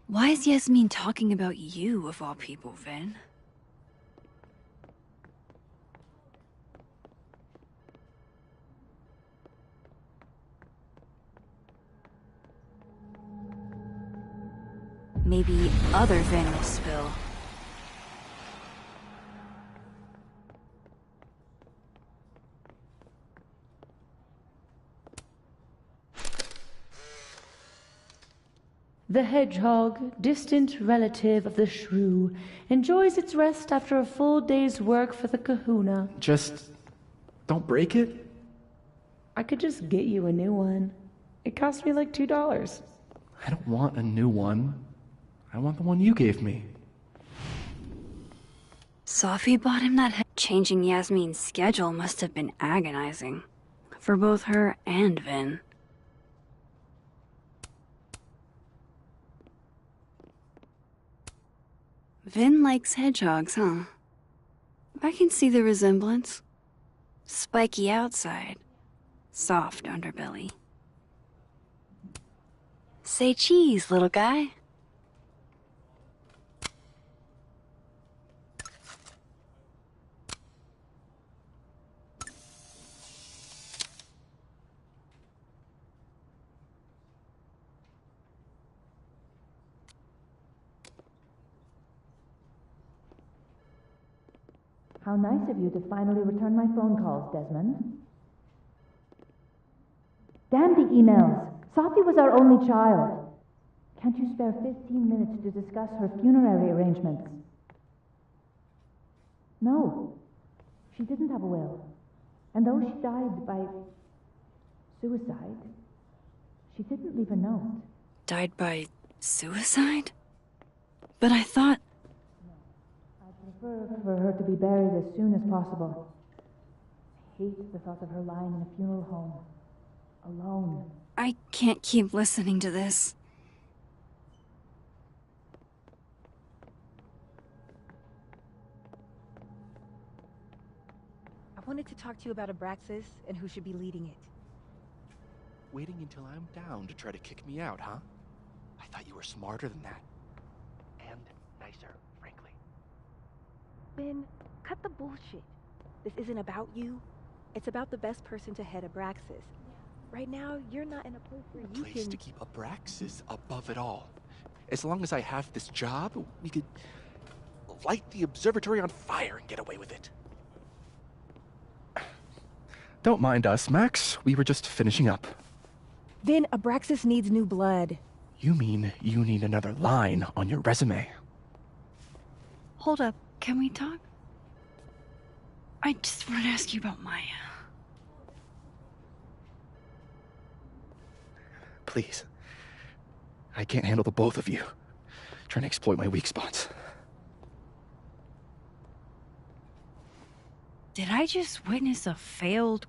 Why is Yasmin talking about you, of all people, Vin? Maybe other Vin will spill. The hedgehog, distant relative of the shrew, enjoys its rest after a full day's work for the kahuna. Just don't break it? I could just get you a new one. It cost me like $2. I don't want a new one. I want the one you gave me. Safi bought him that Changing Yasmin's schedule must have been agonizing. For both her and Vin. Vin likes hedgehogs, huh? I can see the resemblance. Spiky outside, soft underbelly. Say cheese, little guy. How nice of you to finally return my phone calls, Desmond. Damn the emails. Safi was our only child. Can't you spare 15 minutes to discuss her funerary arrangements? No. She didn't have a will. And though she died by suicide, she didn't leave a note. Died by suicide? But I thought... I'd prefer for her to be buried as soon as possible. I hate the thought of her lying in a funeral home, alone. I can't keep listening to this. I wanted to talk to you about Abraxas and who should be leading it. Waiting until I'm down to try to kick me out, huh? I thought you were smarter than that. And nicer, frankly. Ben, cut the bullshit. This isn't about you. It's about the best person to head Abraxas. Right now, you're not in a place where you Place can... to keep Abraxas above it all. As long as I have this job, we could light the observatory on fire and get away with it. Don't mind us, Max. We were just finishing up. Then Abraxas needs new blood. You mean you need another line on your resume? Hold up, can we talk? I just want to ask you about Maya. Please. I can't handle the both of you. Trying to exploit my weak spots. Did I just witness a failed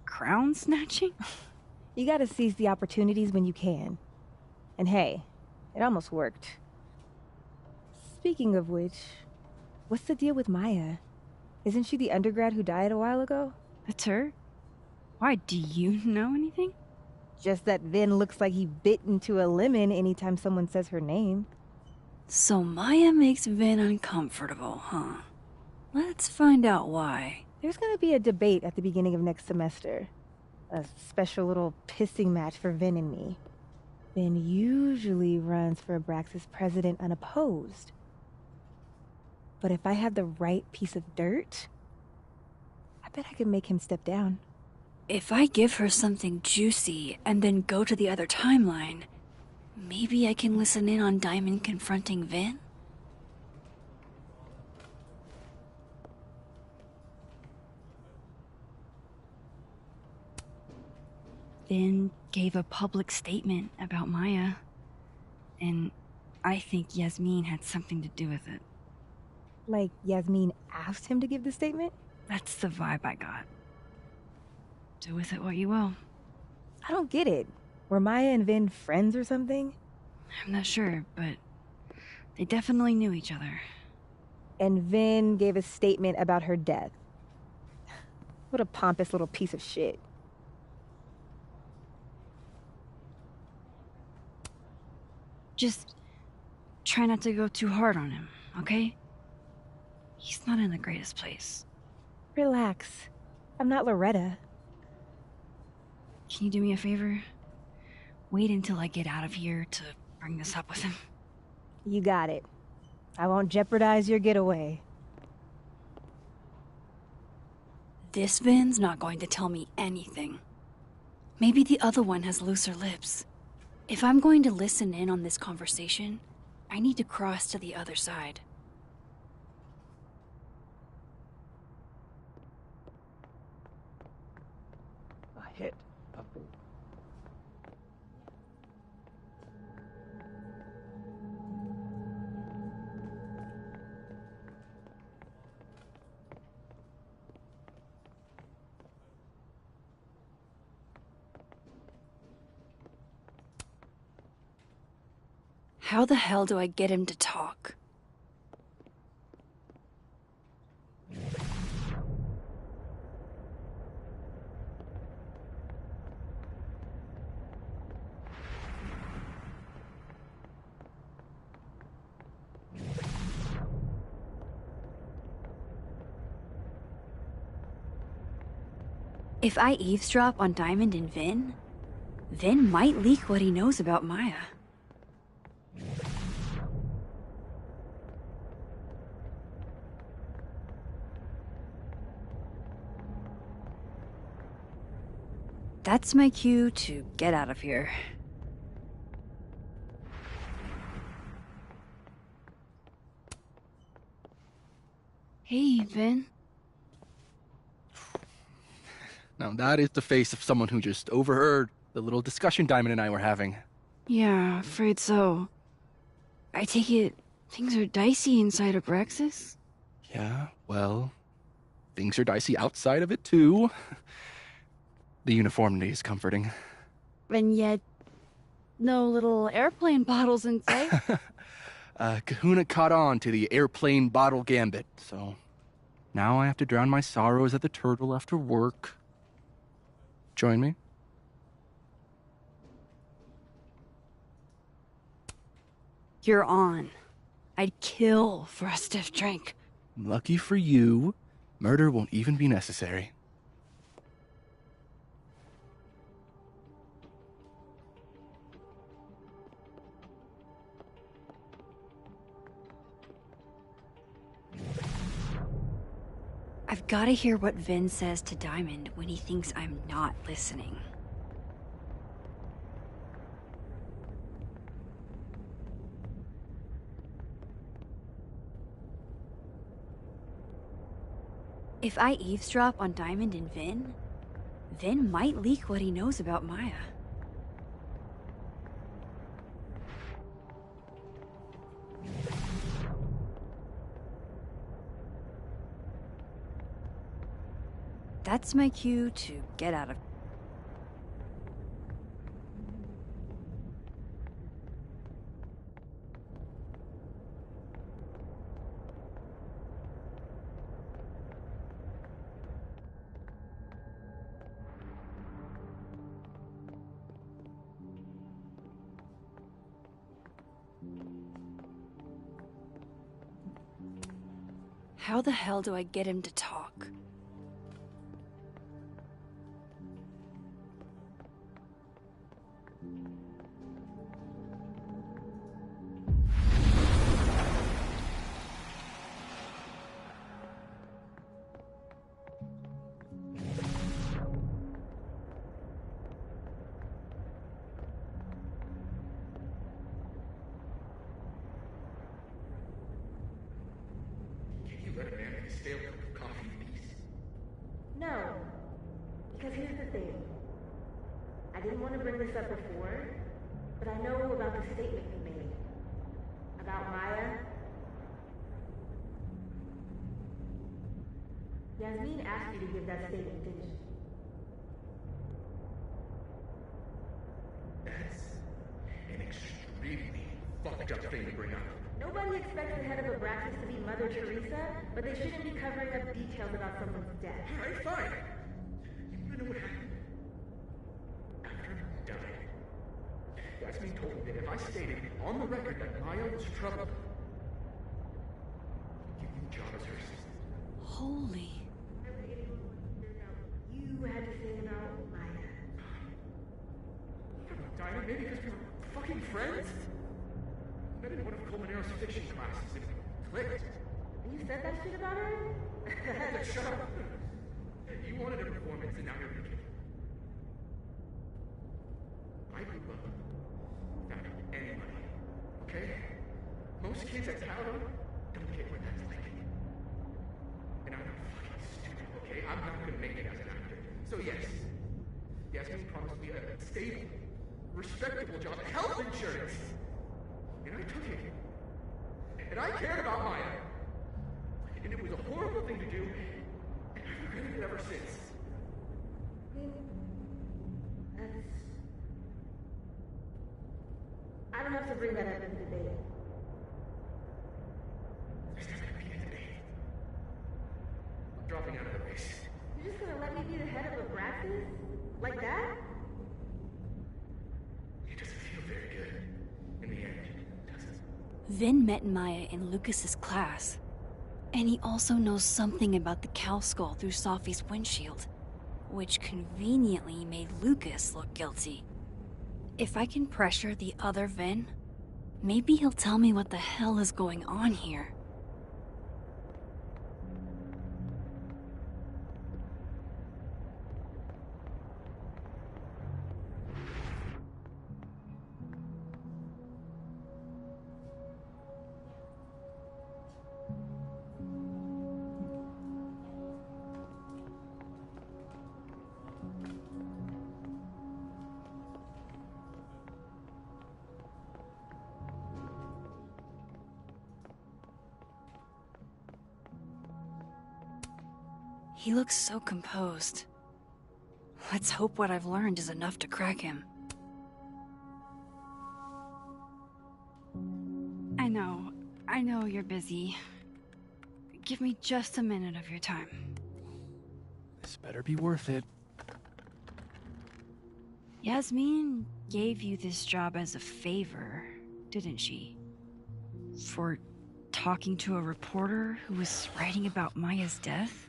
crown snatching? You gotta seize the opportunities when you can. And hey, it almost worked. Speaking of which, what's the deal with Maya? Isn't she the undergrad who died a while ago? That's her? Why, do you know anything? Just that Vin looks like he bit into a lemon anytime someone says her name. So Maya makes Vin uncomfortable, huh? Let's find out why. There's gonna be a debate at the beginning of next semester. A special little pissing match for Vin and me. Vin usually runs for Abraxas president unopposed. But if I had the right piece of dirt, I bet I could make him step down. If I give her something juicy and then go to the other timeline, maybe I can listen in on Diamond confronting Vin? Vin gave a public statement about Maya, and I think Yasmin had something to do with it. Like Yasmin asked him to give the statement? That's the vibe I got. Do with it what you will. I don't get it. Were Maya and Vin friends or something? I'm not sure, but they definitely knew each other. And Vin gave a statement about her death. What a pompous little piece of shit. Just try not to go too hard on him, okay? He's not in the greatest place. Relax. I'm not Loretta. Can you do me a favor? Wait until I get out of here to bring this up with him. You got it. I won't jeopardize your getaway. This Vin's not going to tell me anything. Maybe the other one has looser lips. If I'm going to listen in on this conversation, I need to cross to the other side. A hit. How the hell do I get him to talk? If I eavesdrop on Diamond and Vin, Vin might leak what he knows about Maya. That's my cue to get out of here. Hey, Vin. Now, that is the face of someone who just overheard the little discussion Diamond and I were having. Yeah, afraid so. I take it things are dicey inside of Abraxas? Yeah, well, things are dicey outside of it, too. The uniformity is comforting. And yet, no little airplane bottles in sight. Kahuna caught on to the airplane bottle gambit, so now I have to drown my sorrows at the Turtle after work. Join me? You're on. I'd kill for a stiff drink. Lucky for you, murder won't even be necessary. I've got to hear what Vin says to Diamond when he thinks I'm not listening. If I eavesdrop on Diamond and Vin, Vin might leak what he knows about Maya. That's my cue to get out of... How the hell do I get him to talk? No, because here's the thing. I didn't want to bring this up before, but I know about the statement you made. About Maya. Yasmin asked you to give that statement, didn't she? That's an extremely fucked up thing to bring up. Nobody expects the head of Abraxas to be Mother Teresa, but they shouldn't be covering up details about someone's death. Alright, fine. You wanna know what happened? After I died, Yasmin told me that if I stated on the record that Maya was troubled, give me a job as her assistant. Holy... You had to say about Maya. I don't know, Diamond, maybe because we were fucking friends? I met in one of Colmenaro's fiction classes and it clicked. You said that shit about her? Shut up. You wanted a performance and now you're making it. I grew up without any money, okay? Most kids at Paladon don't get what that's like. And I'm not fucking stupid, okay? I'm not gonna make it as an actor. So yes, Yasmin promised me a stable, respectable job, health insurance. And I took it. And I cared about Maya. And it was a horrible thing to do, and I've regretted it ever since. I don't have to bring that up in the debate. There's never gonna be a debate. I'm dropping out of the race. You're just gonna let me be the head of Abraxas? Like that? It doesn't feel very good in the end, does it? Vin met Maya in Lucas's class. And he also knows something about the cow skull through Sophie's windshield, which conveniently made Lucas look guilty. If I can pressure the other Vin, maybe he'll tell me what the hell is going on here. He looks so composed. Let's hope what I've learned is enough to crack him. I know you're busy. Give me just a minute of your time. This better be worth it. Yasmin gave you this job as a favor, didn't she? For talking to a reporter who was writing about Maya's death?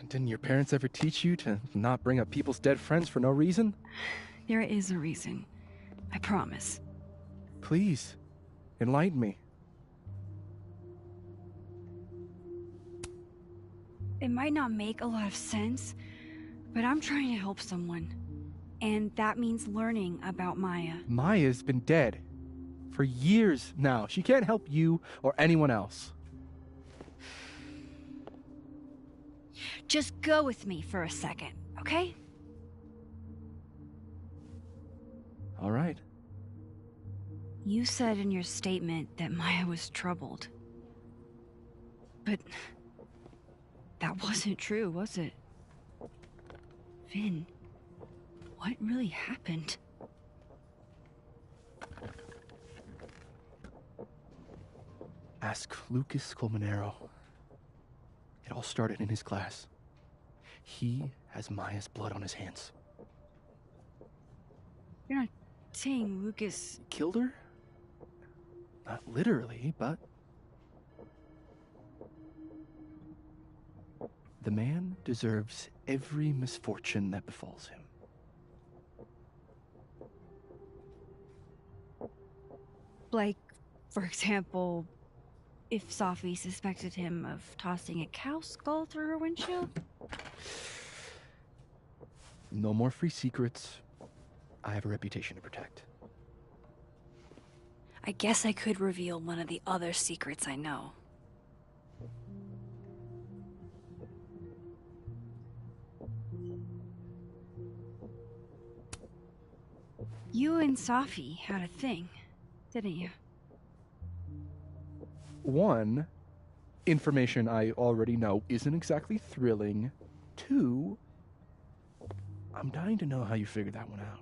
Didn't your parents ever teach you to not bring up people's dead friends for no reason? There is a reason. I promise. Please, enlighten me. It might not make a lot of sense, but I'm trying to help someone. And that means learning about Maya. Maya's been dead for years now. She can't help you or anyone else. Just go with me for a second, okay? All right. You said in your statement that Maya was troubled. But that wasn't true, was it? Vin, what really happened? Ask Lucas Colmenero. It all started in his class. He has Maya's blood on his hands. You're not saying Lucas Killed her? Not literally, but... The man deserves every misfortune that befalls him. Like, for example, if Safi suspected him of tossing a cow skull through her windshield? No more free secrets. I have a reputation to protect. I guess I could reveal one of the other secrets I know. You and Safi had a thing, didn't you? One, information I already know isn't exactly thrilling. Two, I'm dying to know how you figured that one out.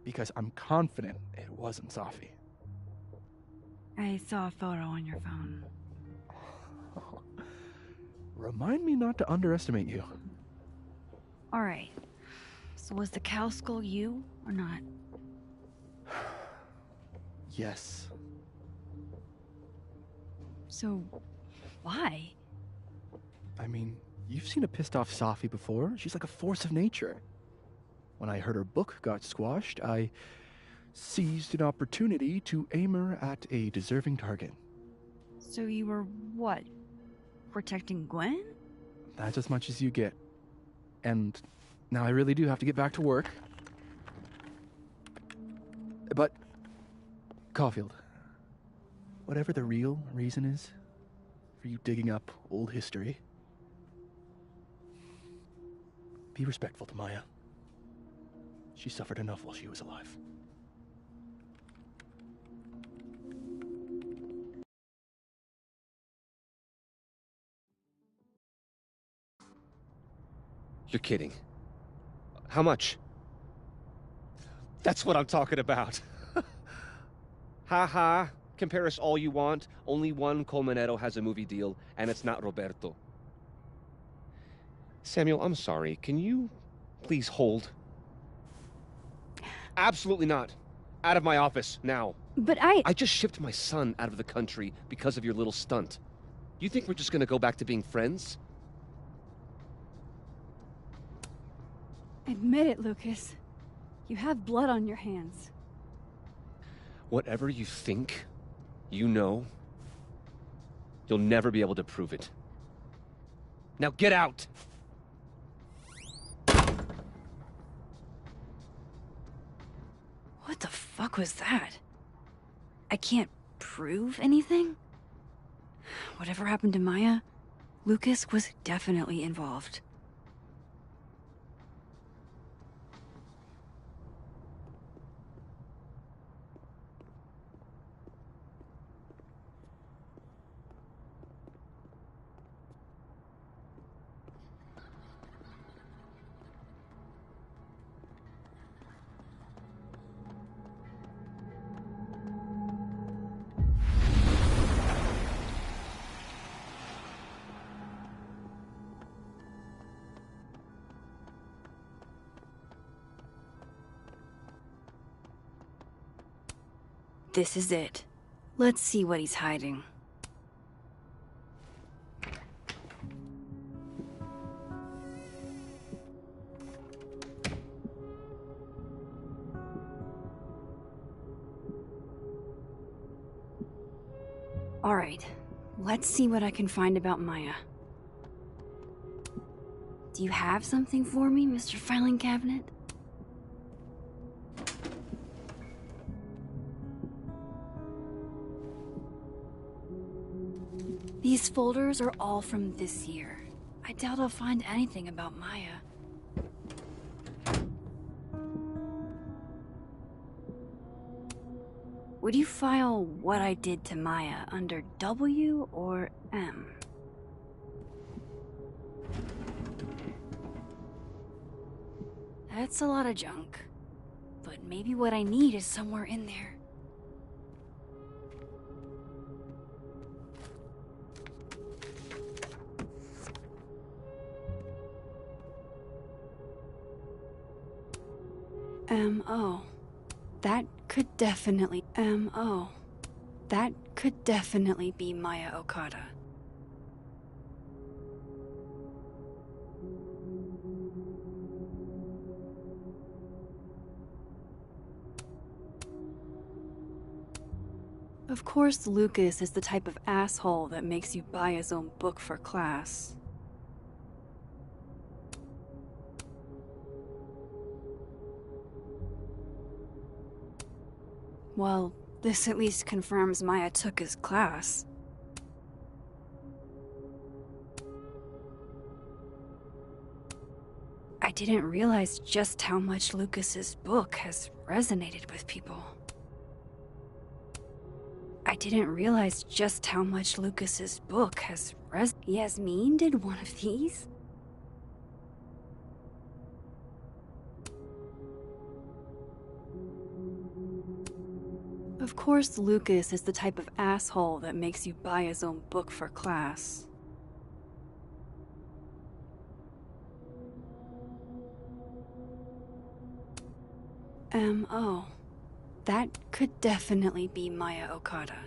Because I'm confident it wasn't Safi. I saw a photo on your phone. Remind me not to underestimate you. Alright. So was the cow skull you, or not? Yes. So, why? I mean, you've seen a pissed off Safi before. She's like a force of nature. When I heard her book got squashed, I seized an opportunity to aim her at a deserving target. So you were, what, protecting Gwen? That's as much as you get. And now I really do have to get back to work. But, Caulfield, whatever the real reason is for you digging up old history, be respectful to Maya. She suffered enough while she was alive. You're kidding. How much? That's what I'm talking about. Ha ha. Compare us all you want. Only one Colmenero has a movie deal, and it's not Roberto. Samuel, I'm sorry. Can you please hold? Absolutely not. Out of my office, now. But I just shipped my son out of the country because of your little stunt. You think we're just gonna go back to being friends? Admit it, Lucas. You have blood on your hands. Whatever you think, you know, you'll never be able to prove it. Now get out! What the fuck was that? I can't prove anything? Whatever happened to Maya, Lucas was definitely involved. This is it. Let's see what he's hiding. All right, let's see what I can find about Maya. Do you have something for me, Mr. Filing Cabinet? These folders are all from this year. I doubt I'll find anything about Maya. Would you file what I did to Maya under W or M? That's a lot of junk. But maybe what I need is somewhere in there. M.O. That could definitely... M.O. That could definitely be Maya Okada. Of course, Lucas is the type of asshole that makes you buy his own book for class. Well, this at least confirms Maya took his class. I didn't realize just how much Lucas's book has resonated with people. I didn't realize just how much Lucas's book has Yasmin did one of these? Of course, Lucas is the type of asshole that makes you buy his own book for class. M.O. That could definitely be Maya Okada.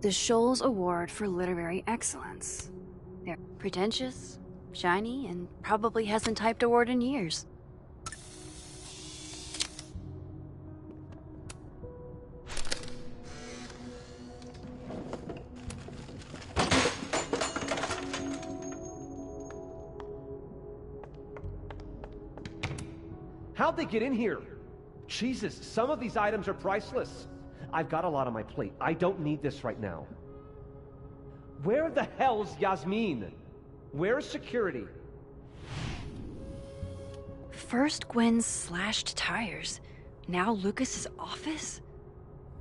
The Shoals Award for Literary Excellence. They're pretentious, shiny, and probably hasn't typed a word in years. How'd they get in here? Jesus, some of these items are priceless. I've got a lot on my plate. I don't need this right now. Where the hell's Yasmin? Where's security? First Gwen's slashed tires, now Lucas's office?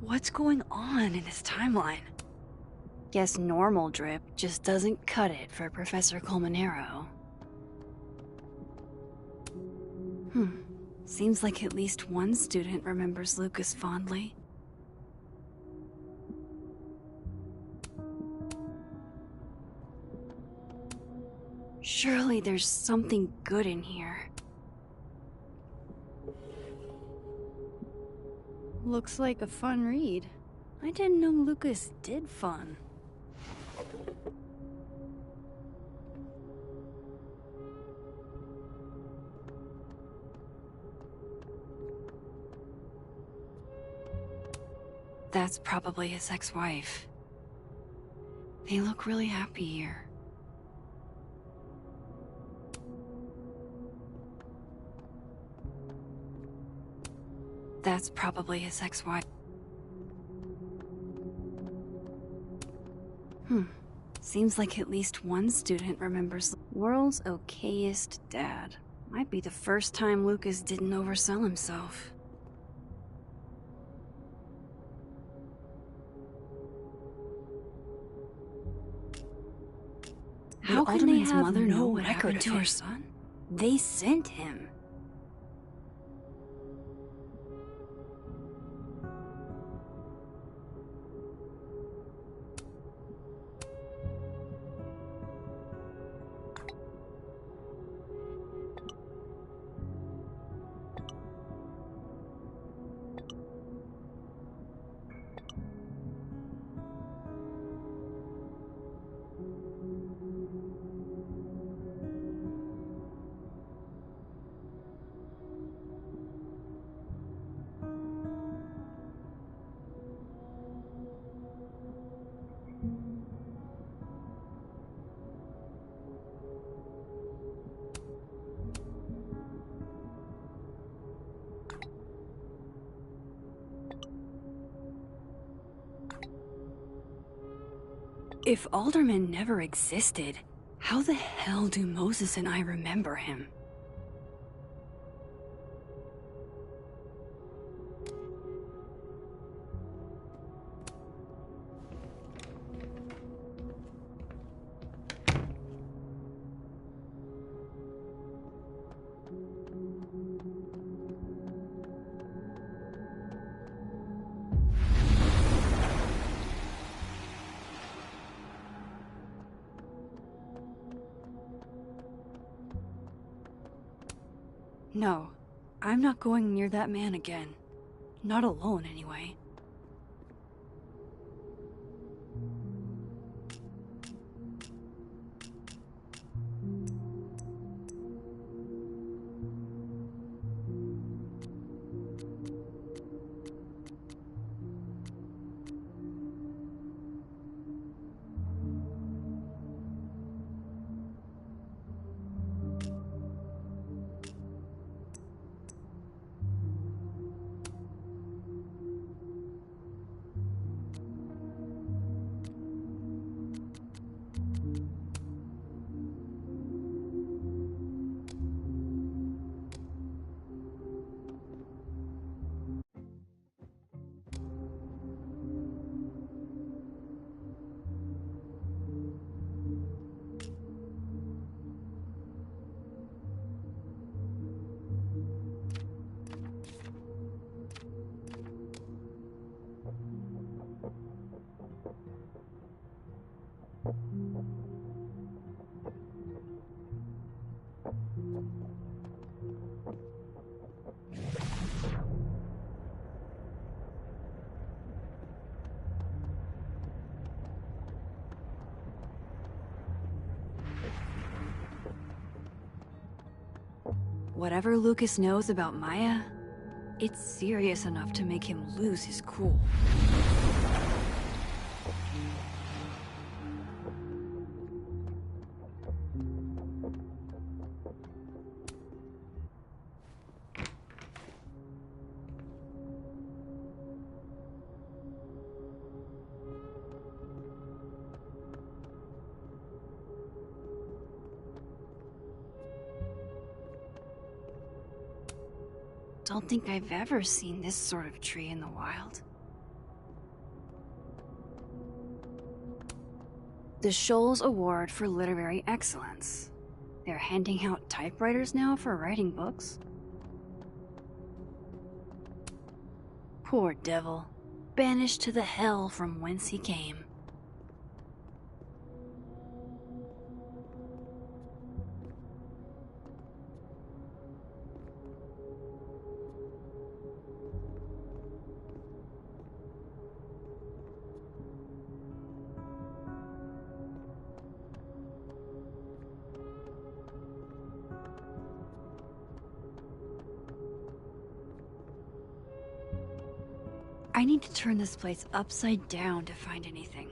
What's going on in his timeline? Guess normal drip just doesn't cut it for Professor Colmenero. Seems like at least one student remembers Lucas fondly. Surely there's something good in here. Looks like a fun read. I didn't know Lucas did fun. That's probably his ex-wife. They look really happy here. That's probably his ex-wife. Seems like at least one student remembers world's okayest dad. Might be the first time Lucas didn't oversell himself. How can they have no record to her son? They sent him. If Alderman never existed, how the hell do Moses and I remember him? No, I'm not going near that man again. Not alone, anyway. Whatever Lucas knows about Maya, it's serious enough to make him lose his cool. Don't think I've ever seen this sort of tree in the wild. The Shoals Award for Literary Excellence. They're handing out typewriters now for writing books? Poor devil. Banished to the hell from whence he came. I need to turn this place upside down to find anything.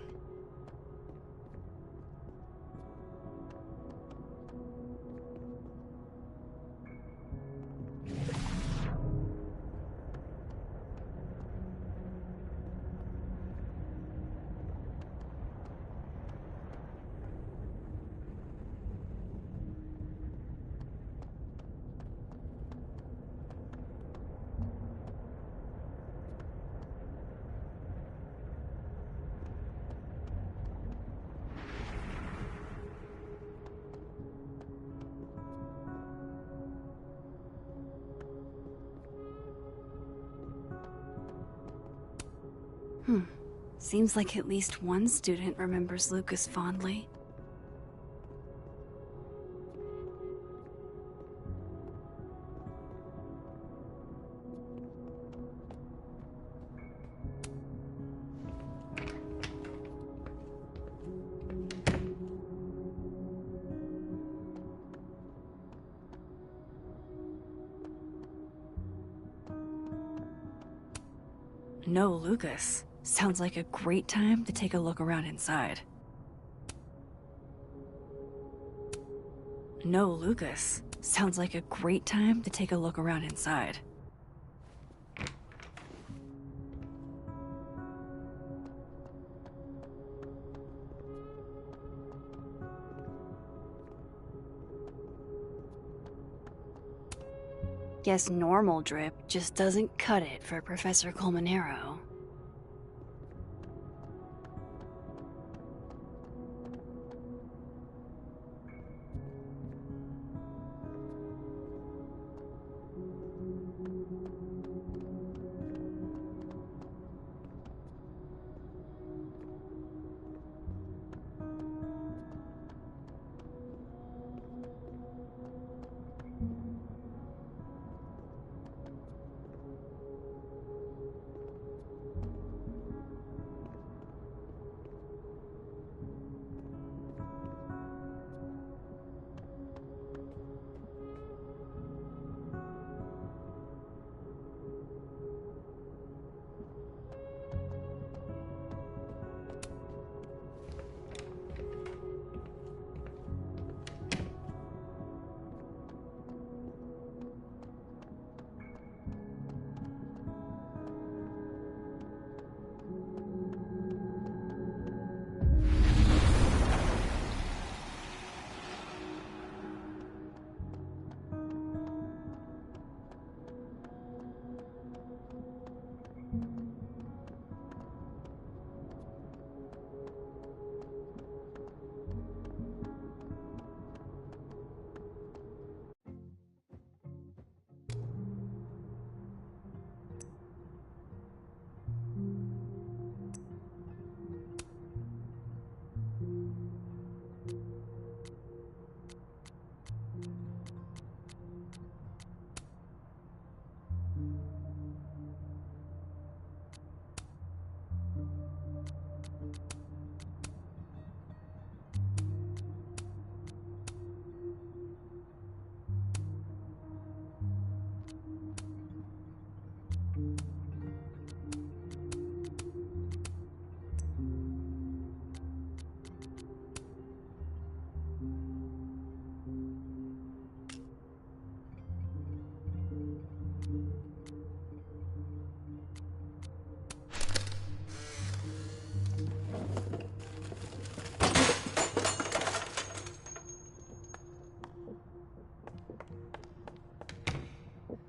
Seems like at least one student remembers Lucas fondly. No Lucas. Sounds like a great time to take a look around inside. No Lucas. Sounds like a great time to take a look around inside. Guess normal drip just doesn't cut it for Professor Colmenero.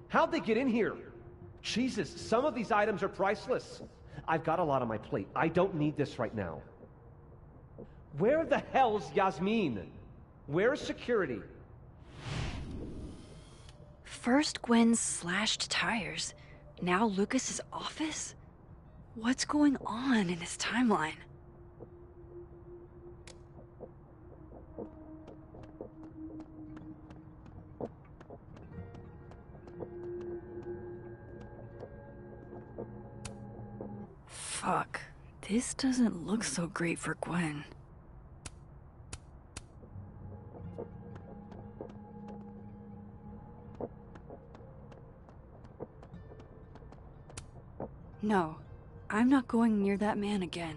How'd they get in here? Jesus, some of these items are priceless. I've got a lot on my plate. I don't need this right now. Where the hell's Yasmin? Where's security? First Gwen slashed tires, now Lucas's office? What's going on in this timeline? Fuck. This doesn't look so great for Gwen. No, I'm not going near that man again.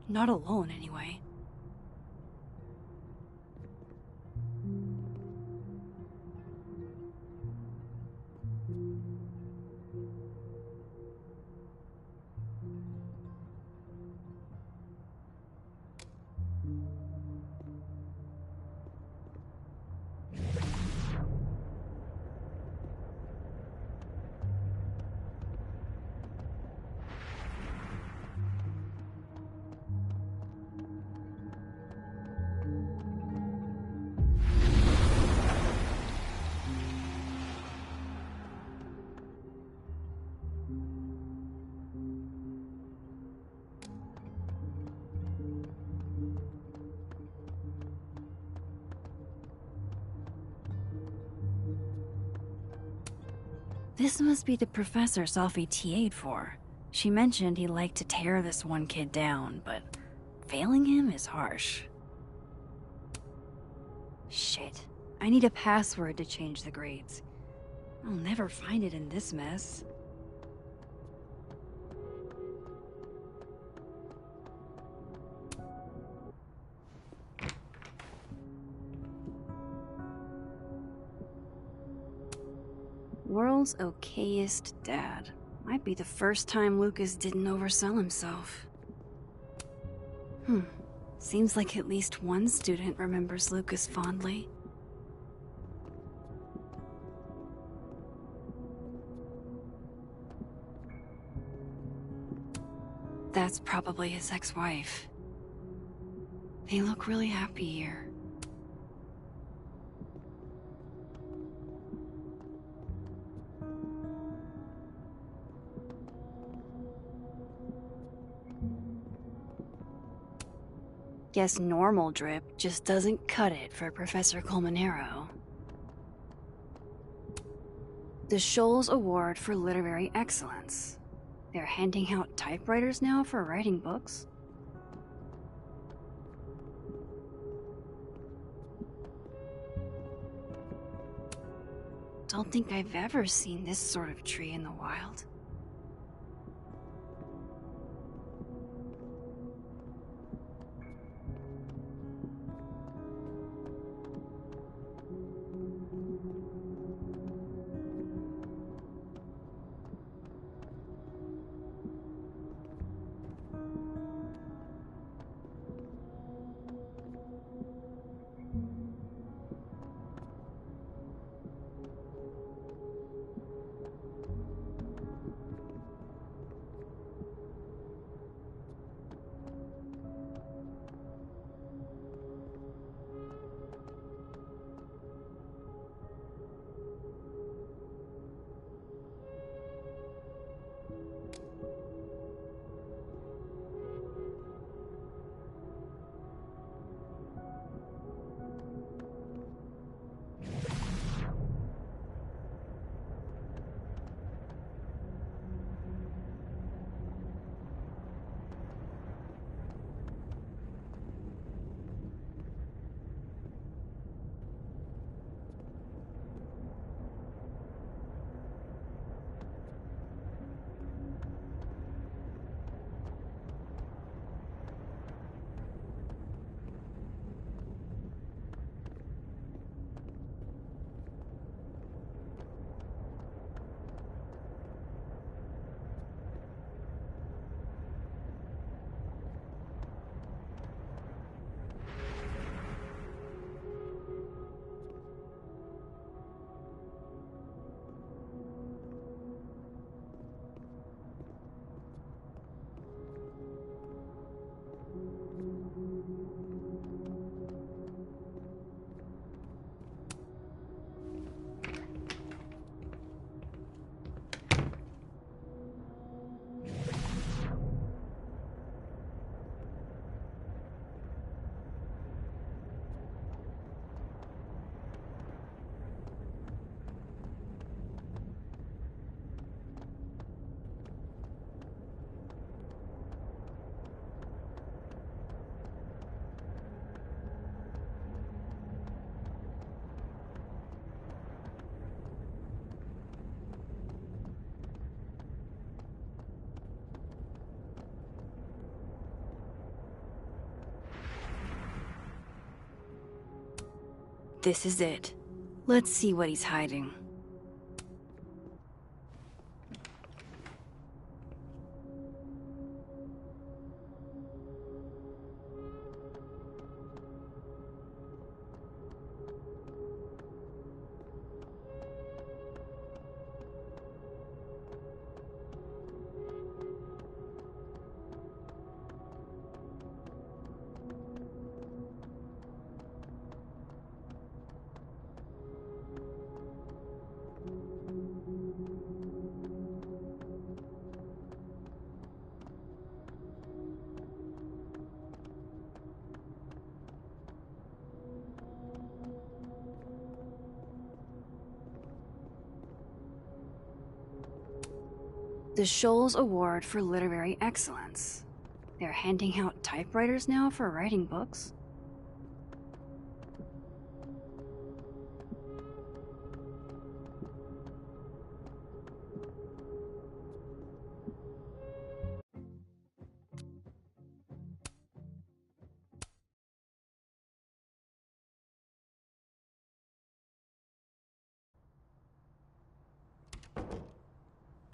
Not alone, anyway. This must be the professor Sophie TA'd for. She mentioned he liked to tear this one kid down, but failing him is harsh. Shit. I need a password to change the grades. I'll never find it in this mess. World's okayest dad. Might be the first time Lucas didn't oversell himself. Seems like at least one student remembers Lucas fondly. That's probably his ex-wife. They look really happy here. Guess normal drip just doesn't cut it for Professor Colmenero. The Scholes Award for Literary Excellence. They're handing out typewriters now for writing books? Don't think I've ever seen this sort of tree in the wild. This is it. Let's see what he's hiding. The Scholes Award for Literary Excellence. They're handing out typewriters now for writing books?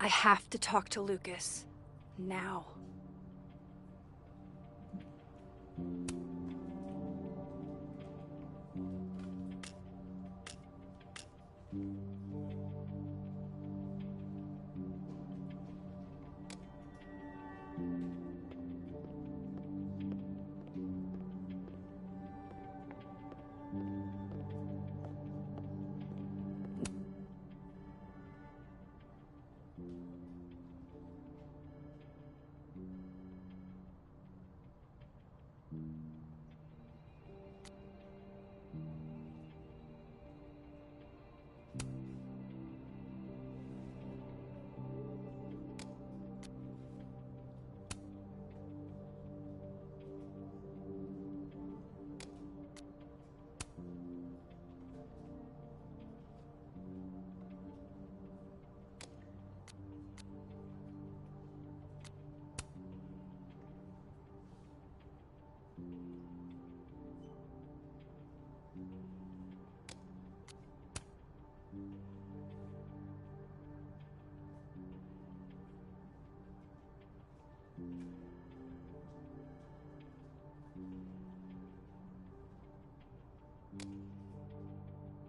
I have to talk to Lucas. Now.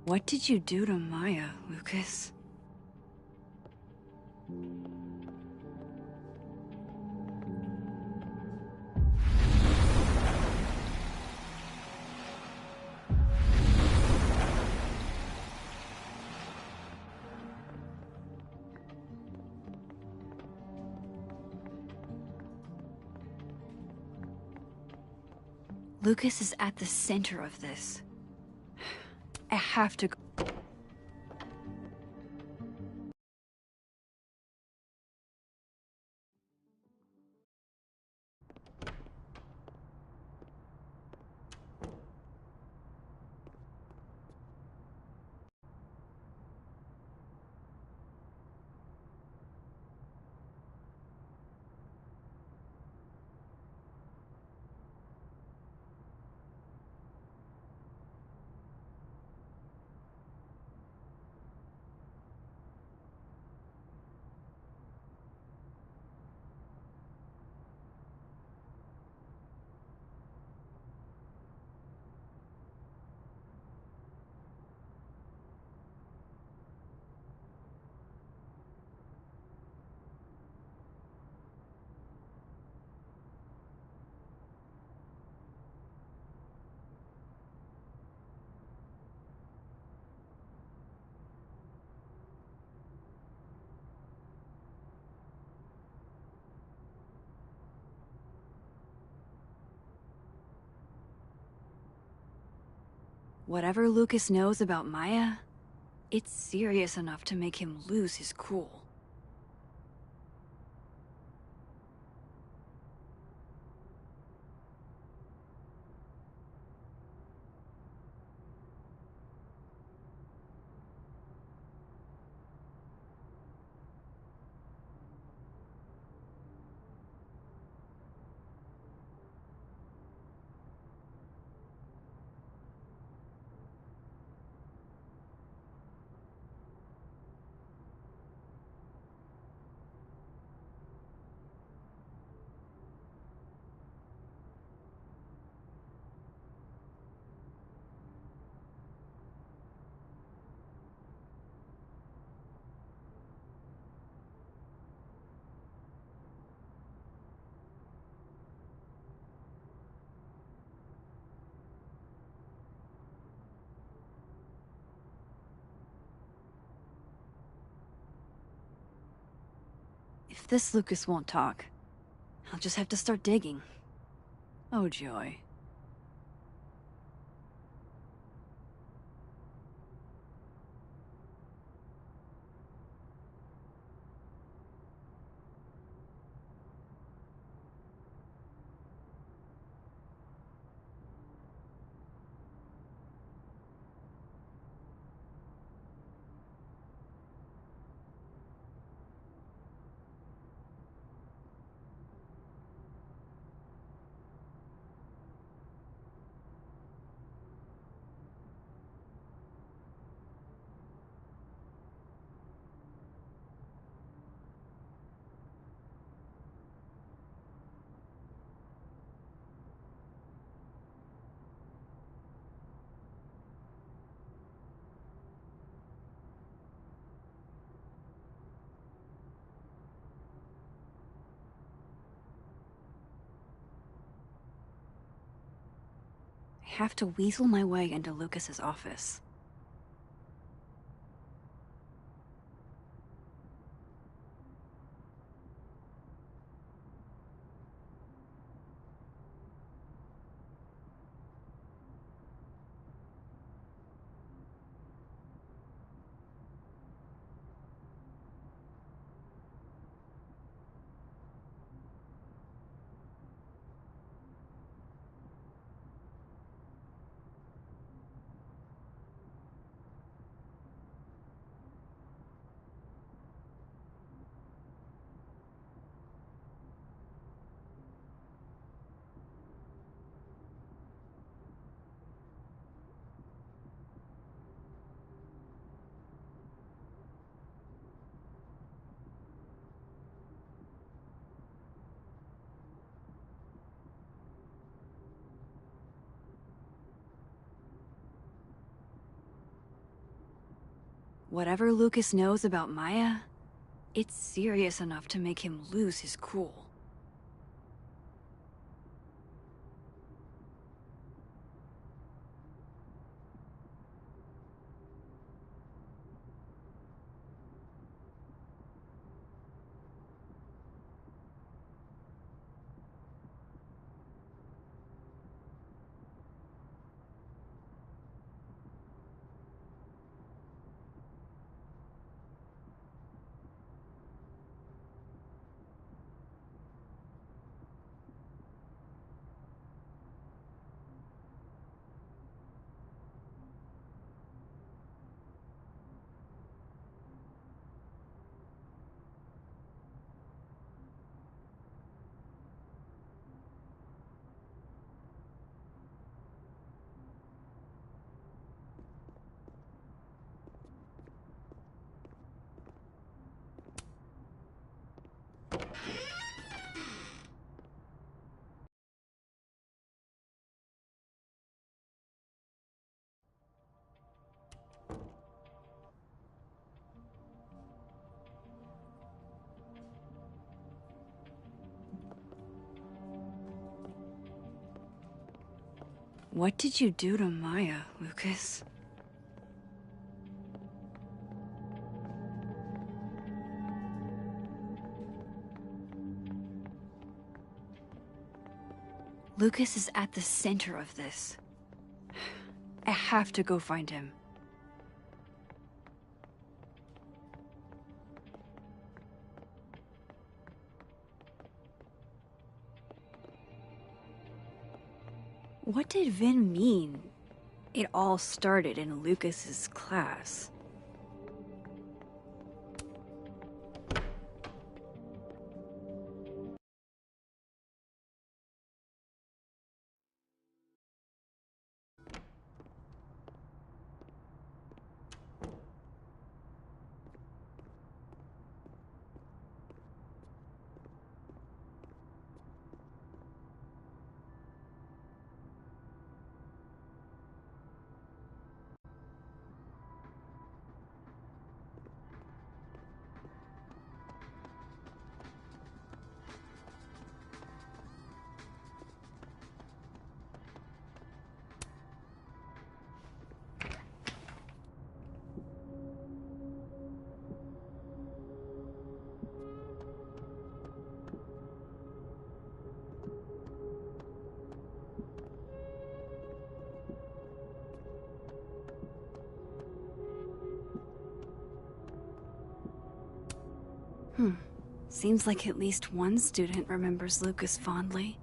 What did you do to Maya, Lucas? Lucas is at the center of this. I have to go. Whatever Lucas knows about Maya, it's serious enough to make him lose his cool. If this Lucas won't talk, I'll just have to start digging. Oh, joy. have to weasel my way into Lucas's office. Whatever Lucas knows about Maya, it's serious enough to make him lose his cool. What did you do to Maya, Lucas? Lucas is at the center of this. I have to go find him. What did Vin mean? It all started in Lucas's class. Seems like at least one student remembers Lucas fondly.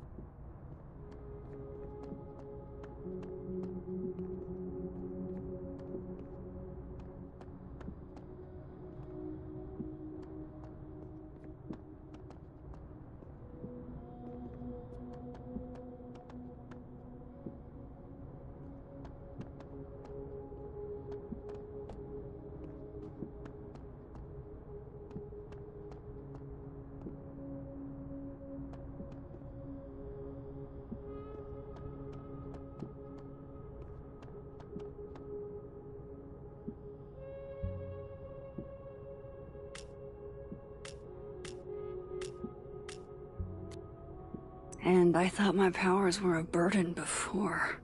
And I thought my powers were a burden before.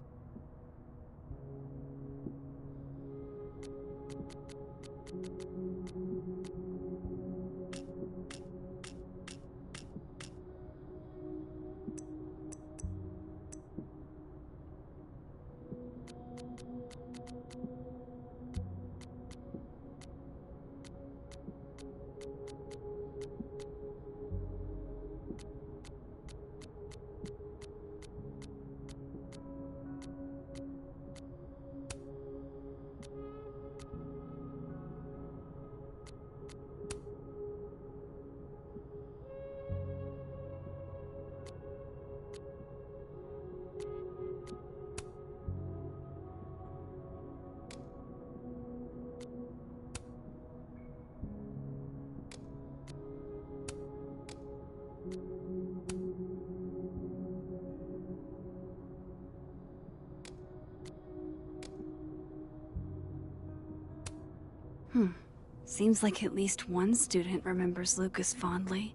Seems like at least one student remembers Lucas fondly.